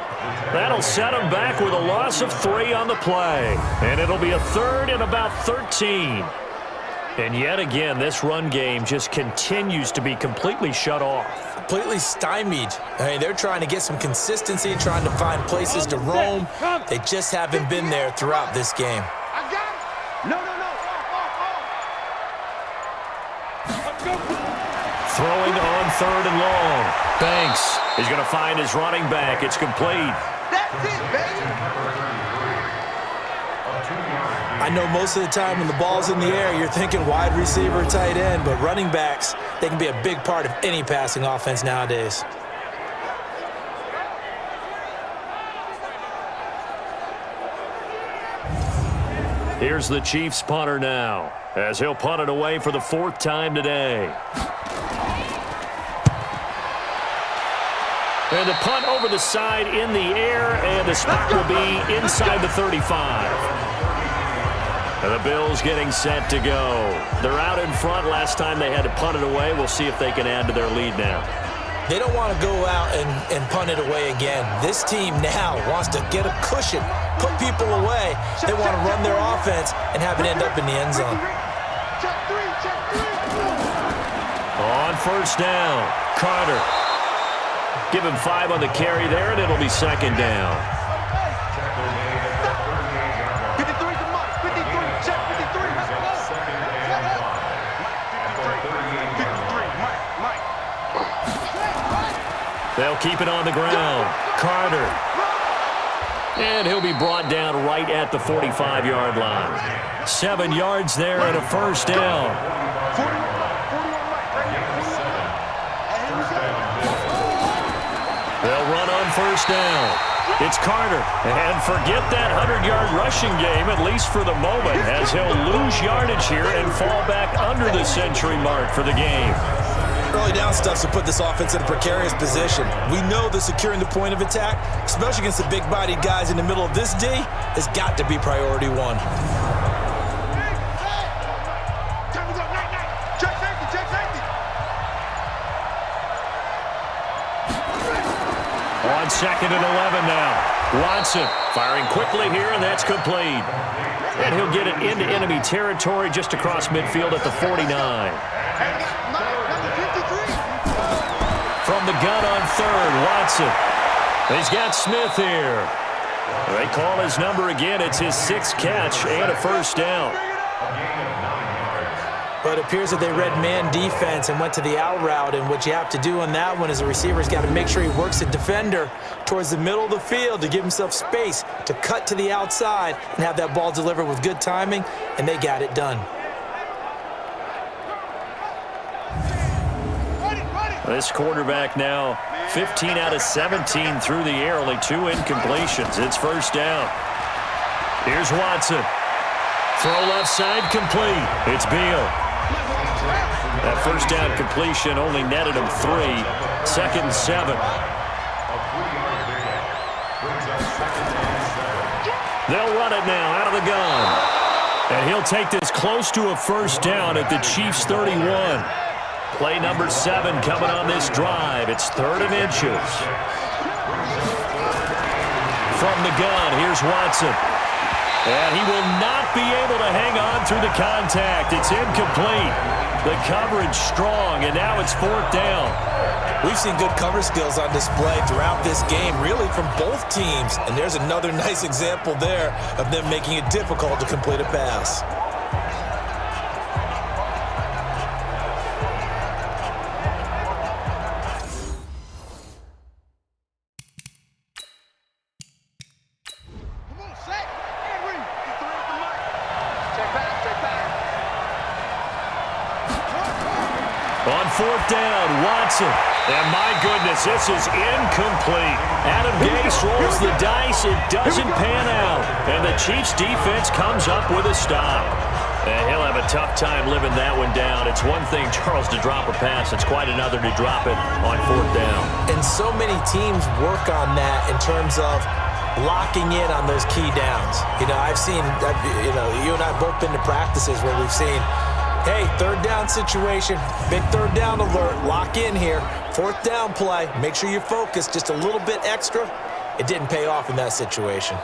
Speaker 2: That'll set him back with a loss of 3 on the play. And it'll be a 3rd and about 13. And yet again, this run game just continues to be completely shut off.
Speaker 3: Completely stymied. I mean, they're trying to get some consistency, trying to find places to roam. They just haven't been there throughout this game.
Speaker 5: I got it. No.
Speaker 2: Throwing on 3rd and long. Banks is going to find his running back. It's complete.
Speaker 5: That's it, baby.
Speaker 3: I know most of the time when the ball's in the air, you're thinking wide receiver, tight end, but running backs, they can be a big part of any passing offense nowadays.
Speaker 2: Here's the Chiefs punter now, as he'll punt it away for the 4th time today. And the punt over the side in the air, and the spot will be inside the 35. And the Bills getting set to go. They're out in front. Last time they had to punt it away. We'll see if they can add to their lead now.
Speaker 3: They don't want to go out and punt it away again. This team now wants to get a cushion, put people away. They want to run their offense and have it end up in the end zone.
Speaker 2: On 1st down, Carter. Give him 5 on the carry there, and it'll be 2nd down.
Speaker 5: 53 to Mike. 53. Check 53.
Speaker 2: They'll keep it on the ground. Carter. And he'll be brought down right at the 45-yard line. 7 yards there and a 1st down. They'll run on 1st down. It's Carter. And forget that 100-yard rushing game, at least for the moment, as he'll lose yardage here and fall back under the century mark for the game.
Speaker 3: Early down stuff to put this offense in a precarious position. We know that securing the point of attack, especially against the big-bodied guys in the middle of this D, has got to be priority 1.
Speaker 2: On 2nd and 11 now. Watson firing quickly here, and that's complete. And he'll get it into enemy territory just across midfield at the 49. From the gun on 3rd, Watson. He's got Smith here. They call his number again. It's his 6th catch and a 1st down.
Speaker 3: But it appears that they read man defense and went to the out route, and what you have to do on that one is the receiver's got to make sure he works the defender towards the middle of the field to give himself space to cut to the outside and have that ball delivered with good timing, and they got it done.
Speaker 2: This quarterback now 15 out of 17 through the air, only 2 incompletions. It's 1st down. Here's Watson. Throw left side, complete. It's Beal. That 1st down completion only netted him 3. 2nd and 7. They'll run it now out of the gun. And he'll take this close to a first down at the Chiefs' 31. Play number 7 coming on this drive. It's 3rd and inches. From the gun, here's Watson. And he will not be able to hang on through the contact. It's incomplete. The coverage strong, and now it's 4th down.
Speaker 3: We've seen good cover skills on display throughout this game, really from both teams. And there's another nice example there of them making it difficult to complete a pass.
Speaker 2: On 4th down, Watson. And my goodness, this is incomplete. Adam Gase rolls the dice. It doesn't pan out. And the Chiefs defense comes up with a stop. And he'll have a tough time living that one down. It's one thing, Charles, to drop a pass. It's quite another to drop it on 4th down.
Speaker 3: And so many teams work on that in terms of locking in on those key downs. You know, you and I have both been to practices where we've seen, hey, 3rd down situation, big 3rd down alert, lock in here. 4th down play, make sure you focus just a little bit extra. It didn't pay off in that situation.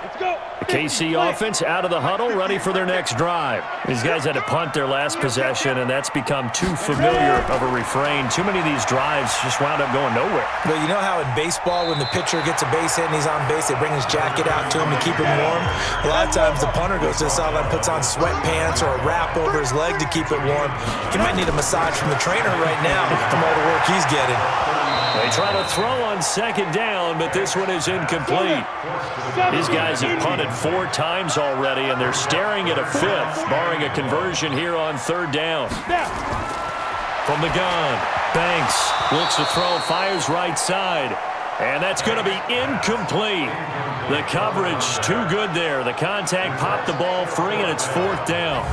Speaker 4: Let's go.
Speaker 2: The KC offense out of the huddle, ready for their next drive. These guys had to punt their last possession, and that's become too familiar of a refrain. Too many of these drives just wound up going nowhere.
Speaker 3: But you know how in baseball, when the pitcher gets a base hit and he's on base, they bring his jacket out to him to keep him warm? A lot of times the punter goes to the sideline, puts on sweatpants or a wrap over his leg to keep it warm. He might need a massage from the trainer right now from all the work he's getting.
Speaker 2: They try to throw on 2nd down, but this one is incomplete. These guys have punted 4 times already, and they're staring at a 5th, barring a conversion here on 3rd down. From the gun, Banks looks to throw, fires right side, and that's going to be incomplete. The coverage too good there. The contact popped the ball free, and it's 4th down.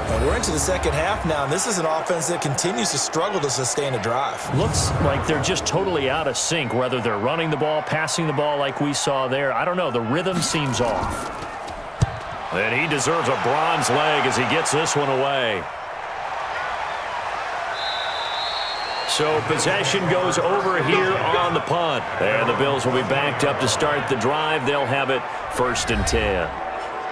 Speaker 3: And we're into the second half now, and this is an offense that continues to struggle to sustain a drive.
Speaker 2: Looks like they're just totally out of sync, whether they're running the ball, passing the ball like we saw there. I don't know. The rhythm seems off. And he deserves a bronze leg as he gets this one away. So possession goes over here on the punt. And the Bills will be backed up to start the drive. They'll have it 1st and 10.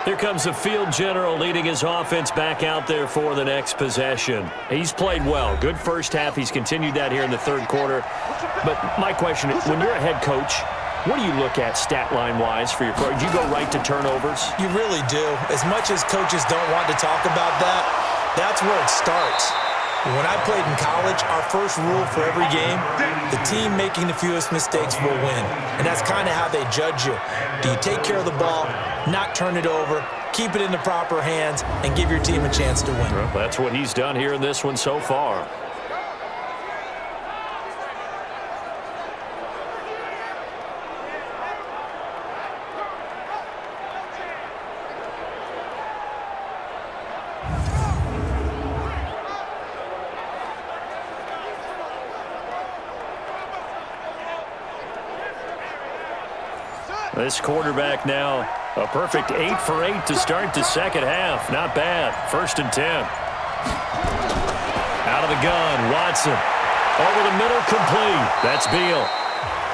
Speaker 2: Here comes the field general leading his offense back out there for the next possession. He's played well. Good first half. He's continued that here in the 3rd quarter. But my question is, when you're a head coach, what do you look at stat line-wise for your pro? Do you go right to turnovers?
Speaker 3: You really do. As much as coaches don't want to talk about that, that's where it starts. When I played in college, our first rule for every game, the team making the fewest mistakes will win. And that's kind of how they judge you. Do you take care of the ball, not turn it over, keep it in the proper hands, and give your team a chance to win?
Speaker 2: Well, that's what he's done here in this one so far. This quarterback now, a perfect 8 for 8 to start the second half. Not bad. 1st and 10. Out of the gun, Watson. Over the middle, complete. That's Beal.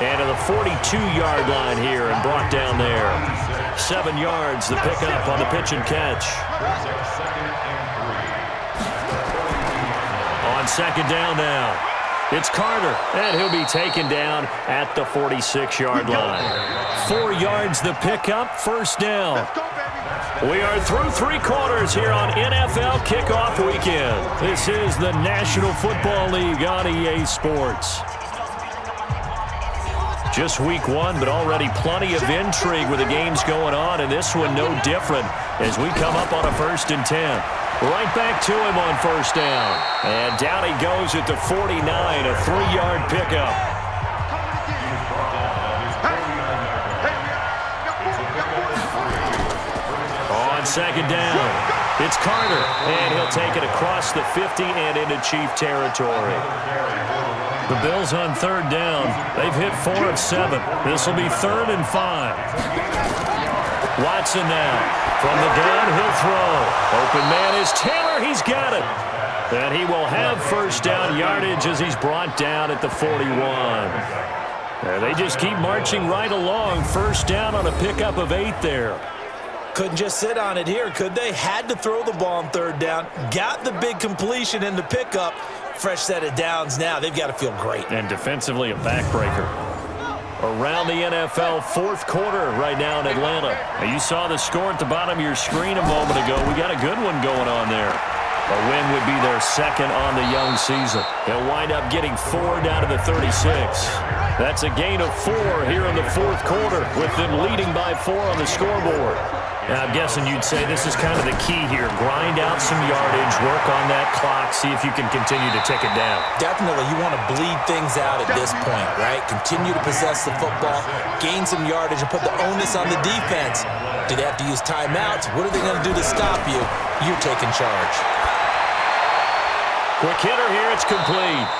Speaker 2: And to the 42-yard line here and brought down there. 7 yards, the pickup on the pitch and catch. On 2nd down now. It's Carter, and he'll be taken down at the 46-yard line. 4 yards the pickup, 1st down. We are through 3 quarters here on NFL Kickoff Weekend. This is the National Football League on EA Sports. Just week 1, but already plenty of intrigue with the games going on, and this one no different as we come up on a 1st and 10. Right back to him on 1st down. And down he goes at the 49, a 3-yard pickup. On 2nd down, it's Carter, and he'll take it across the 50 and into Chief territory. The Bills on 3rd down. They've hit 4 of 7. This will be 3rd and 5. Watson now. From the gun, he'll throw. Open man is Taylor. He's got it. And he will have first down yardage as he's brought down at the 41. And they just keep marching right along. First down on a pickup of 8 there.
Speaker 3: Couldn't just sit on it here, could they? Had to throw the ball on third down. Got the big completion in the pickup. Fresh set of downs now. They've got to feel great.
Speaker 2: And defensively, a backbreaker. Around the NFL fourth quarter right now in Atlanta. Now, you saw the score at the bottom of your screen a moment ago. We got a good one going on there. A win would be their second on the young season. They'll wind up getting 4 down to the 36. That's a gain of 4 here in the fourth quarter with them leading by 4 on the scoreboard. Now, I'm guessing you'd say this is kind of the key here. Grind out some yardage, work on that clock, see if you can continue to tick it down.
Speaker 3: Definitely, you want to bleed things out at this point, right? Continue to possess the football, gain some yardage, and put the onus on the defense. Do they have to use timeouts? What are they going to do to stop you? You're taking charge.
Speaker 2: Quick hitter here, it's complete.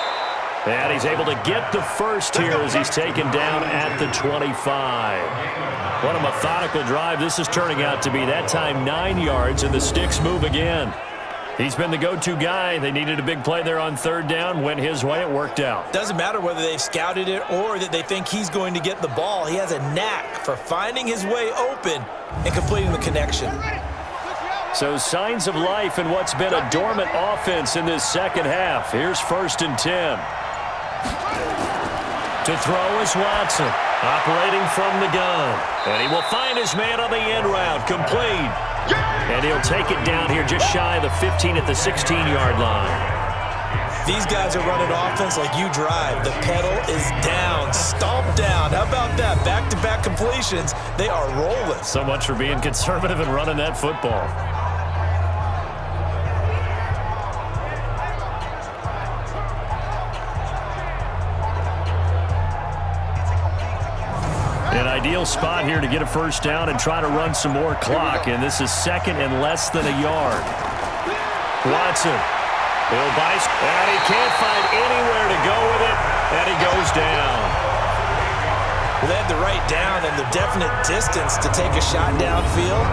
Speaker 2: And he's able to get the first here as he's taken down at the 25. What a methodical drive this is turning out to be. That time 9 yards, and the sticks move again. He's been the go-to guy. They needed a big play there on third down. Went his way. It worked out.
Speaker 3: Doesn't matter whether they've scouted it or that they think he's going to get the ball. He has a knack for finding his way open and completing the connection.
Speaker 2: So signs of life in what's been a dormant offense in this second half. Here's 1st and 10. To throw is Watson, operating from the gun. And he will find his man on the end route, complete. And he'll take it down here just shy of the 15 at the 16-yard line.
Speaker 3: These guys are running offense like you drive. The pedal is down, stomp down. How about that? Back-to-back completions. They are rolling.
Speaker 2: So much for being conservative and running that football. An ideal spot here to get a first down and try to run some more clock, and this is 2nd and less than a yard. Watson, he'll bice, and he can't find anywhere to go with it, and he goes down.
Speaker 3: Well, they had the right down and the definite distance to take a shot downfield,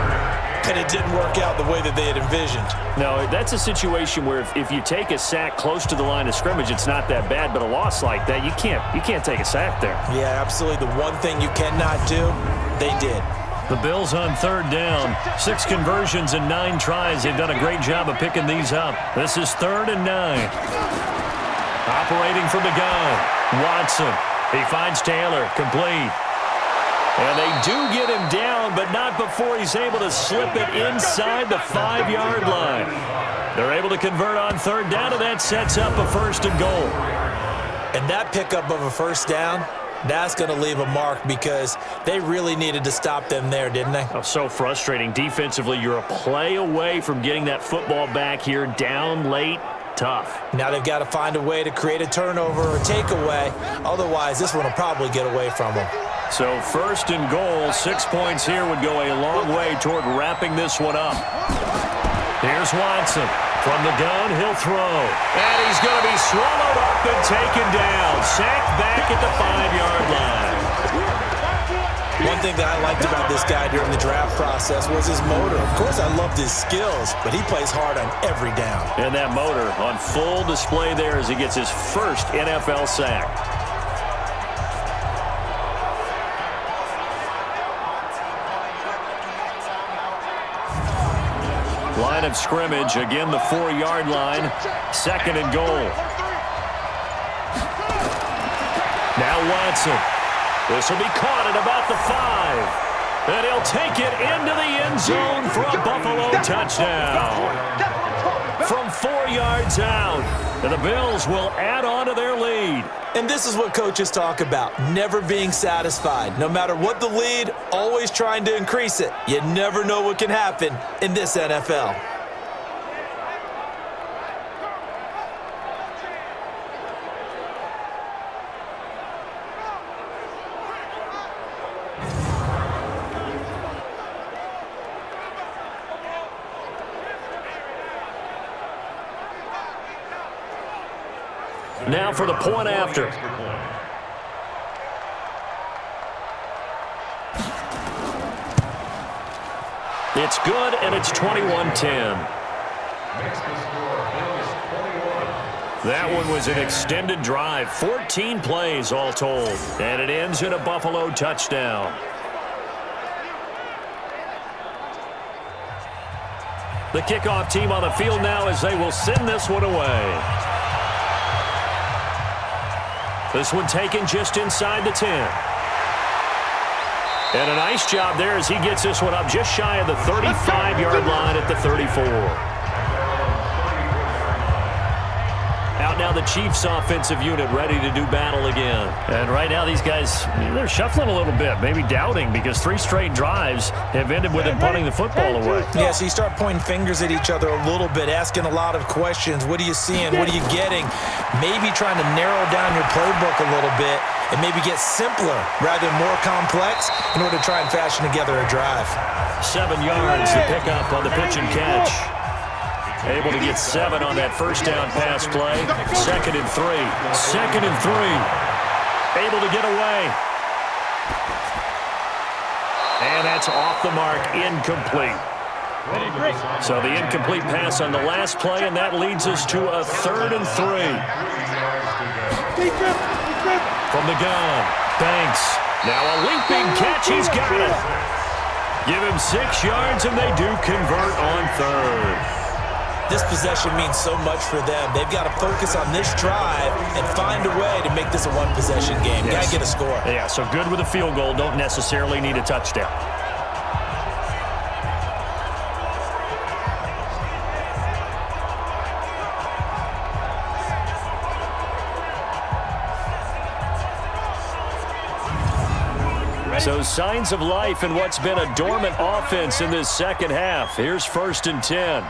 Speaker 3: and it didn't work out the way that they had envisioned.
Speaker 2: No, that's a situation where if you take a sack close to the line of scrimmage, it's not that bad, but a loss like that, you can't take a sack there. Yeah,
Speaker 3: absolutely. The one thing you cannot do, they did.
Speaker 2: The Bills on third down. 6 conversions and 9 tries. They've done a great job of picking these up. This is 3rd and 9. Operating from the gun. Watson. He finds Taylor. Complete. And they do get him down, but not before he's able to slip it inside the 5-yard line. They're able to convert on third down, and that sets up a 1st and goal.
Speaker 3: And that pickup of a first down, that's going to leave a mark because they really needed to stop them there, didn't they?
Speaker 2: Oh, so frustrating. Defensively, you're a play away from getting that football back here, down late. Tough.
Speaker 3: Now they've got to find a way to create a turnover or takeaway. Otherwise, this one will probably get away from them.
Speaker 2: So 1st and goal, 6 points here would go a long way toward wrapping this one up. Here's Watson. From the gun, he'll throw. And he's going to be swallowed up and taken down. Sacked back at the 5-yard line.
Speaker 3: One thing that I liked about this guy during the draft process was his motor. Of course, I loved his skills, but he plays hard on every down.
Speaker 2: And that motor on full display there as he gets his first NFL sack. Line of scrimmage, again the 4-yard line, 2nd and goal. Now Watson. This will be caught at about the 5. And he'll take it into the end zone for a Buffalo touchdown. From 4 yards out, and the Bills will add on to their lead.
Speaker 3: And this is what coaches talk about, never being satisfied. No matter what the lead, always trying to increase it. You never know what can happen in this NFL.
Speaker 2: Now for the point after. It's good, and it's 21-10.
Speaker 6: Makes the score Bills 21.
Speaker 2: That one was an extended drive, 14 plays all told, and it ends in a Buffalo touchdown. The kickoff team on the field now as they will send this one away. This one taken just inside the 10. And a nice job there as he gets this one up just shy of the 35-yard line at the 34. Out now the Chiefs offensive unit ready to do battle again.
Speaker 8: And right now these guys, they're shuffling a little bit, maybe doubting because 3 straight drives have ended with them punting the football away.
Speaker 3: Yeah, so you start pointing fingers at each other a little bit, asking a lot of questions. What are you seeing? What are you getting? Maybe trying to narrow down your playbook a little bit and maybe get simpler rather than more complex in order to try and fashion together a drive.
Speaker 2: 7 yards to pick up on the pitch and catch. Able to get 7 on that first down pass play. 2nd and 3. 2nd and 3. Able to get away. And that's off the mark, incomplete. So the incomplete pass on the last play, and that leads us to a 3rd and 3. From the gun, Banks. Now a leaping catch, he's got it. Give him 6 yards, and they do convert on 3rd.
Speaker 3: This possession means so much for them. They've got to focus on this drive and find a way to make this a one-possession game.
Speaker 2: Yes.
Speaker 3: Got to get a score.
Speaker 2: Yeah, so good with a field goal. Don't necessarily need a touchdown. So signs of life in what's been a dormant offense in this second half. Here's 1st and 10.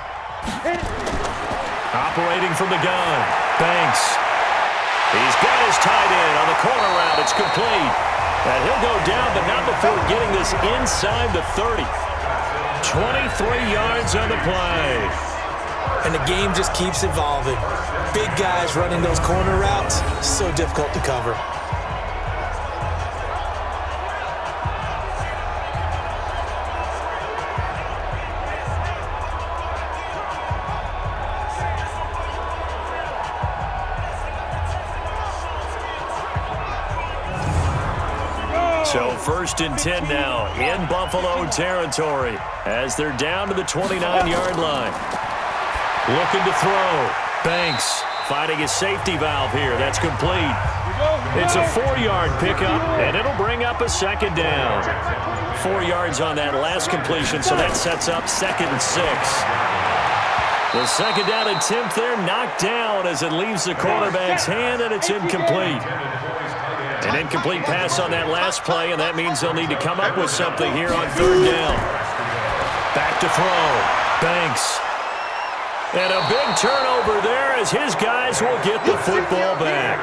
Speaker 2: Operating from the gun, Banks. He's got his tight end on the corner route. It's complete. And he'll go down, but not before getting this inside the 30. 23 yards on the play.
Speaker 3: And the game just keeps evolving. Big guys running those corner routes, so difficult to cover.
Speaker 2: So 1st and 10 now in Buffalo territory as they're down to the 29-yard line. Looking to throw. Banks finding his safety valve here. That's complete. It's a 4-yard pickup, and it'll bring up a 2nd down. 4 yards on that last completion, so that sets up 2nd and 6. The 2nd down attempt there knocked down as it leaves the quarterback's hand, and it's incomplete. An incomplete pass on that last play, and that means they'll need to come up with something here on 3rd down. Back to throw. Banks. And a big turnover there as his guys will get the football back.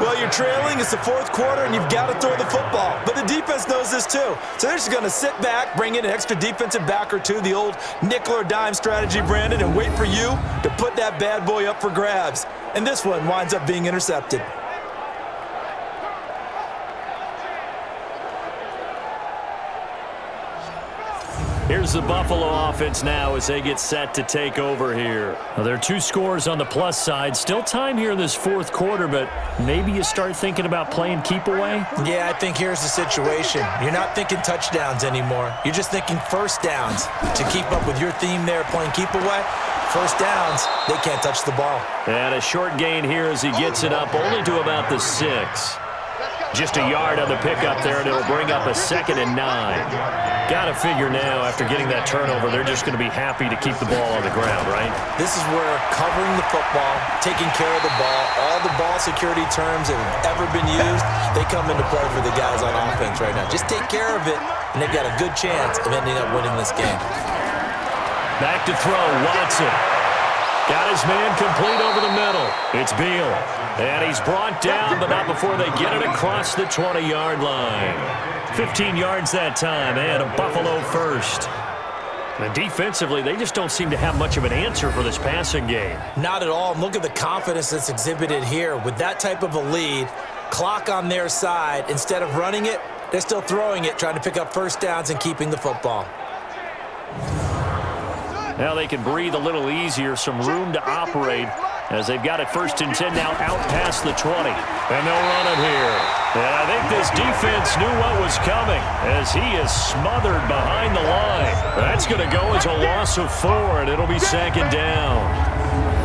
Speaker 3: Well, you're trailing. It's the 4th quarter, and you've got to throw the football. But the defense knows this, too. So they're just going to sit back, bring in an extra defensive back or two, the old nickel or dime strategy, Brandon, and wait for you to put that bad boy up for grabs. And this one winds up being intercepted.
Speaker 2: Here's the Buffalo offense now as they get set to take over here.
Speaker 8: Well, there are 2 scores on the plus side. Still time here in this 4th quarter, but maybe you start thinking about playing keep away?
Speaker 3: Yeah, I think here's the situation. You're not thinking touchdowns anymore. You're just thinking 1st downs. To keep up with your theme there, playing keep away, 1st downs, they can't touch the ball.
Speaker 2: And a short gain here as he gets it up only to about the 6. Just a yard on the pickup there, and it'll bring up a 2nd and 9. Got to figure now, after getting that turnover, they're just going to be happy to keep the ball on the ground, right?
Speaker 3: This is where covering the football, taking care of the ball, all the ball security terms that have ever been used, they come into play for the guys on offense right now. Just take care of it, and they've got a good chance of ending up winning this game.
Speaker 2: Back to throw, Watson. Got his man complete over the middle. It's Beal. And he's brought down, but not before they get it across the 20-yard line. 15 yards that time, and a Buffalo first. And defensively, they just don't seem to have much of an answer for this passing game.
Speaker 3: Not at all. Look at the confidence that's exhibited here. With that type of a lead, clock on their side, instead of running it, They're still throwing it, trying to pick up first downs and keeping the football.
Speaker 8: Now they can breathe a little easier, some room to operate as they've got it 1st and 10 now out past the 20. And they'll run it here. And I think this defense knew what was coming as he is smothered behind the line. That's going to go as a loss of 4, and it'll be 2nd down.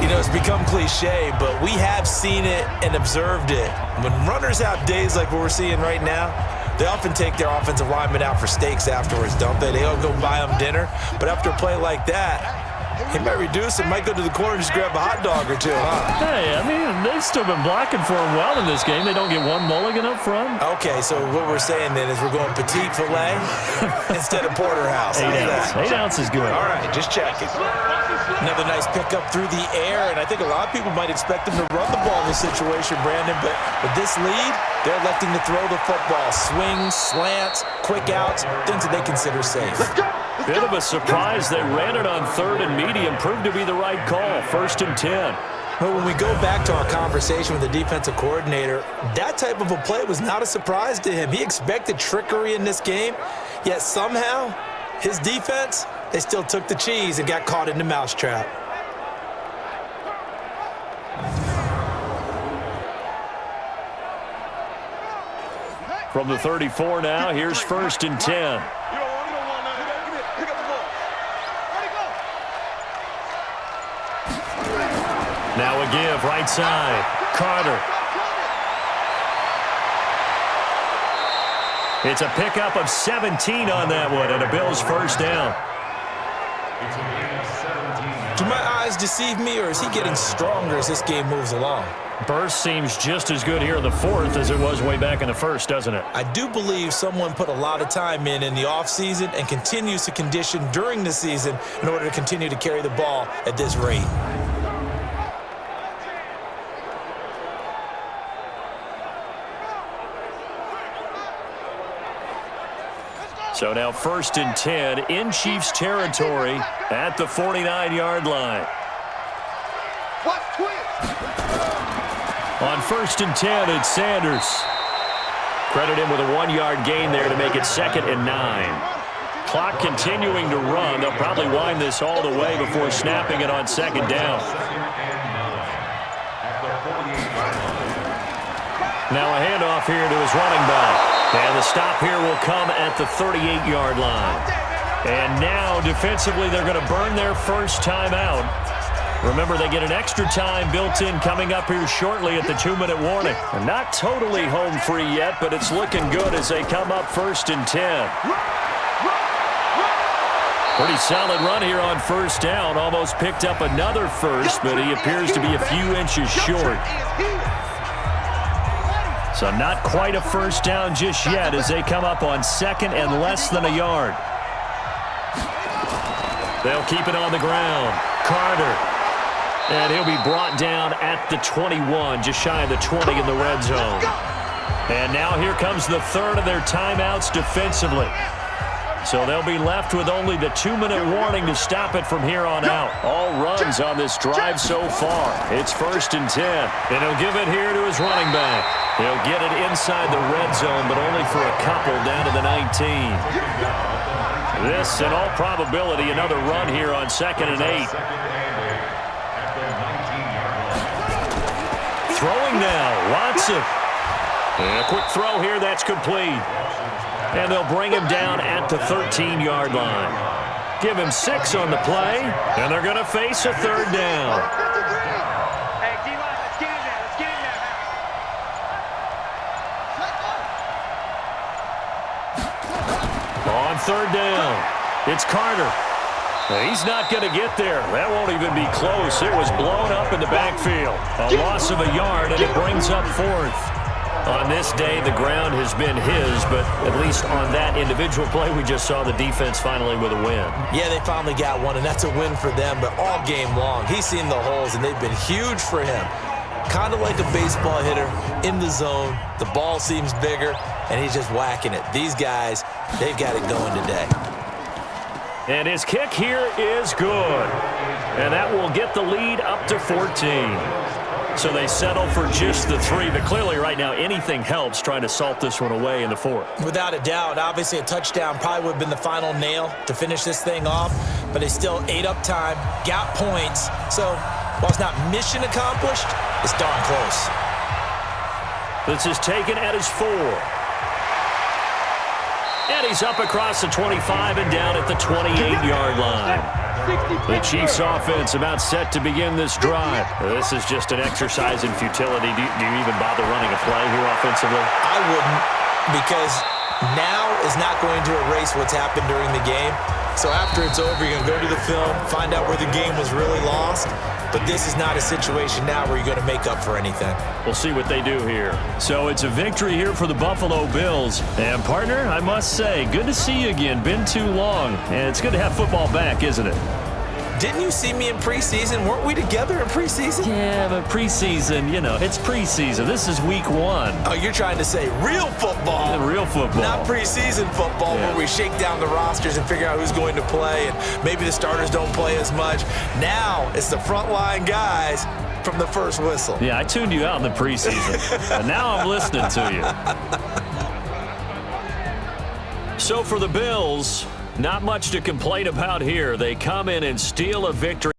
Speaker 3: You know, it's become cliche, but we have seen it and observed it. When runners have days like what we're seeing right now, they often take their offensive linemen out for steaks afterwards, don't they? They all go buy them dinner. But after a play like that, he might reduce it, might go to the corner and just grab a hot dog or two, huh?
Speaker 8: Hey, I mean, they've still been blocking for him well in this game. They don't get one mulligan up front.
Speaker 3: Okay, so what we're saying then is we're going petite filet instead of porterhouse.
Speaker 8: 8 ounce. 8 ounce is good.
Speaker 3: All right, just checking. Another nice pickup through the air, and I think a lot of people might expect him to run the ball in this situation, Brandon, but with this lead, they're electing to throw the football. Swings, slants, quick outs, things that they consider safe.
Speaker 8: Bit of a surprise. They ran it on 3rd and medium. Proved to be the right call. 1st and 10.
Speaker 3: But when we go back to our conversation with the defensive coordinator, that type of a play was not a surprise to him. He expected trickery in this game, yet somehow his defense, they still took the cheese and got caught in the mousetrap.
Speaker 8: From the 34 now, here's 1st and 10. Now a give, right side. Carter. It's a pickup of 17 on that one, and a Bills 1st down.
Speaker 3: Do my eyes deceive me, or is he getting stronger as this game moves along?
Speaker 8: Burst seems just as good here in the 4th as it was way back in the 1st, doesn't it?
Speaker 3: I do believe someone put a lot of time in the offseason and continues to condition during the season in order to continue to carry the ball at this rate.
Speaker 8: So now 1st and 10 in Chiefs territory at the 49-yard line. On 1st and 10, it's Sanders. Credit him with a 1-yard gain there to make it 2nd and 9. Clock continuing to run. They'll probably wind this all the way before snapping it on 2nd down. Now a handoff here to his running back. And the stop here will come at the 38-yard line. And now, defensively, they're going to burn their first timeout. Remember, they get an extra time built in coming up here shortly at the 2-minute warning. They're not totally home free yet, but it's looking good as they come up 1st and 10. Pretty solid run here on 1st down. Almost picked up another first, but he appears to be a few inches short. So not quite a 1st down just yet as they come up on 2nd and less than a yard. They'll keep it on the ground. Carter. And he'll be brought down at the 21, just shy of the 20 in the red zone. And now here comes the 3rd of their timeouts defensively. So they'll be left with only the 2-minute warning to stop it from here on out. All runs on this drive so far. It's 1st and 10. And he'll give it here to his running back. He'll get it inside the red zone, but only for a couple down to the 19. This, in all probability, another run here on 2nd and 8. Throwing now, Watson. And a quick throw here, that's complete. And they'll bring him down at the 13-yard line. Give him 6 on the play, and they're going to face a 3rd down.
Speaker 7: Hey, D-line, let's get in there. Let's get in there.
Speaker 8: On 3rd down, it's Carter. He's not going to get there. That won't even be close. It was blown up in the backfield. A loss of a yard, and it brings up 4th. On this day, the ground has been his, but at least on that individual play, we just saw the defense finally with a win.
Speaker 3: Yeah, they finally got one, and that's a win for them, but all game long, he's seen the holes, and they've been huge for him. Kind of like a baseball hitter in the zone. The ball seems bigger, and he's just whacking it. These guys, they've got it going today.
Speaker 8: And his kick here is good. And that will get the lead up to 14. So they settle for just the 3, but clearly right now anything helps trying to salt this one away in the 4th.
Speaker 3: Without a doubt, obviously a touchdown probably would have been the final nail to finish this thing off, but they still ate up time, got points. So while it's not mission accomplished, it's darn close.
Speaker 8: This is taken at his 4. And he's up across the 25 and down at the 28-yard line. The Chiefs offense about set to begin this drive. This is just an exercise in futility. Do you even bother running a play here offensively?
Speaker 3: I wouldn't, because now is not going to erase what's happened during the game. So after it's over, you're going to go to the film, find out where the game was really lost. But this is not a situation now where you're going to make up for anything.
Speaker 8: We'll see what they do here. So it's a victory here for the Buffalo Bills. And, partner, I must say, good to see you again. Been too long. And it's good to have football back, isn't it?
Speaker 3: Didn't you see me in preseason? Weren't we together in preseason?
Speaker 8: Yeah, but preseason, it's preseason. This is week 1.
Speaker 3: Oh, you're trying to say real football.
Speaker 8: Yeah, real football.
Speaker 3: Not preseason football where we shake down the rosters and figure out who's going to play, and maybe the starters don't play as much. Now it's the frontline guys from the first whistle.
Speaker 8: Yeah, I tuned you out in the preseason, but now I'm listening to you. So for the Bills, not much to complain about here. They come in and steal a victory.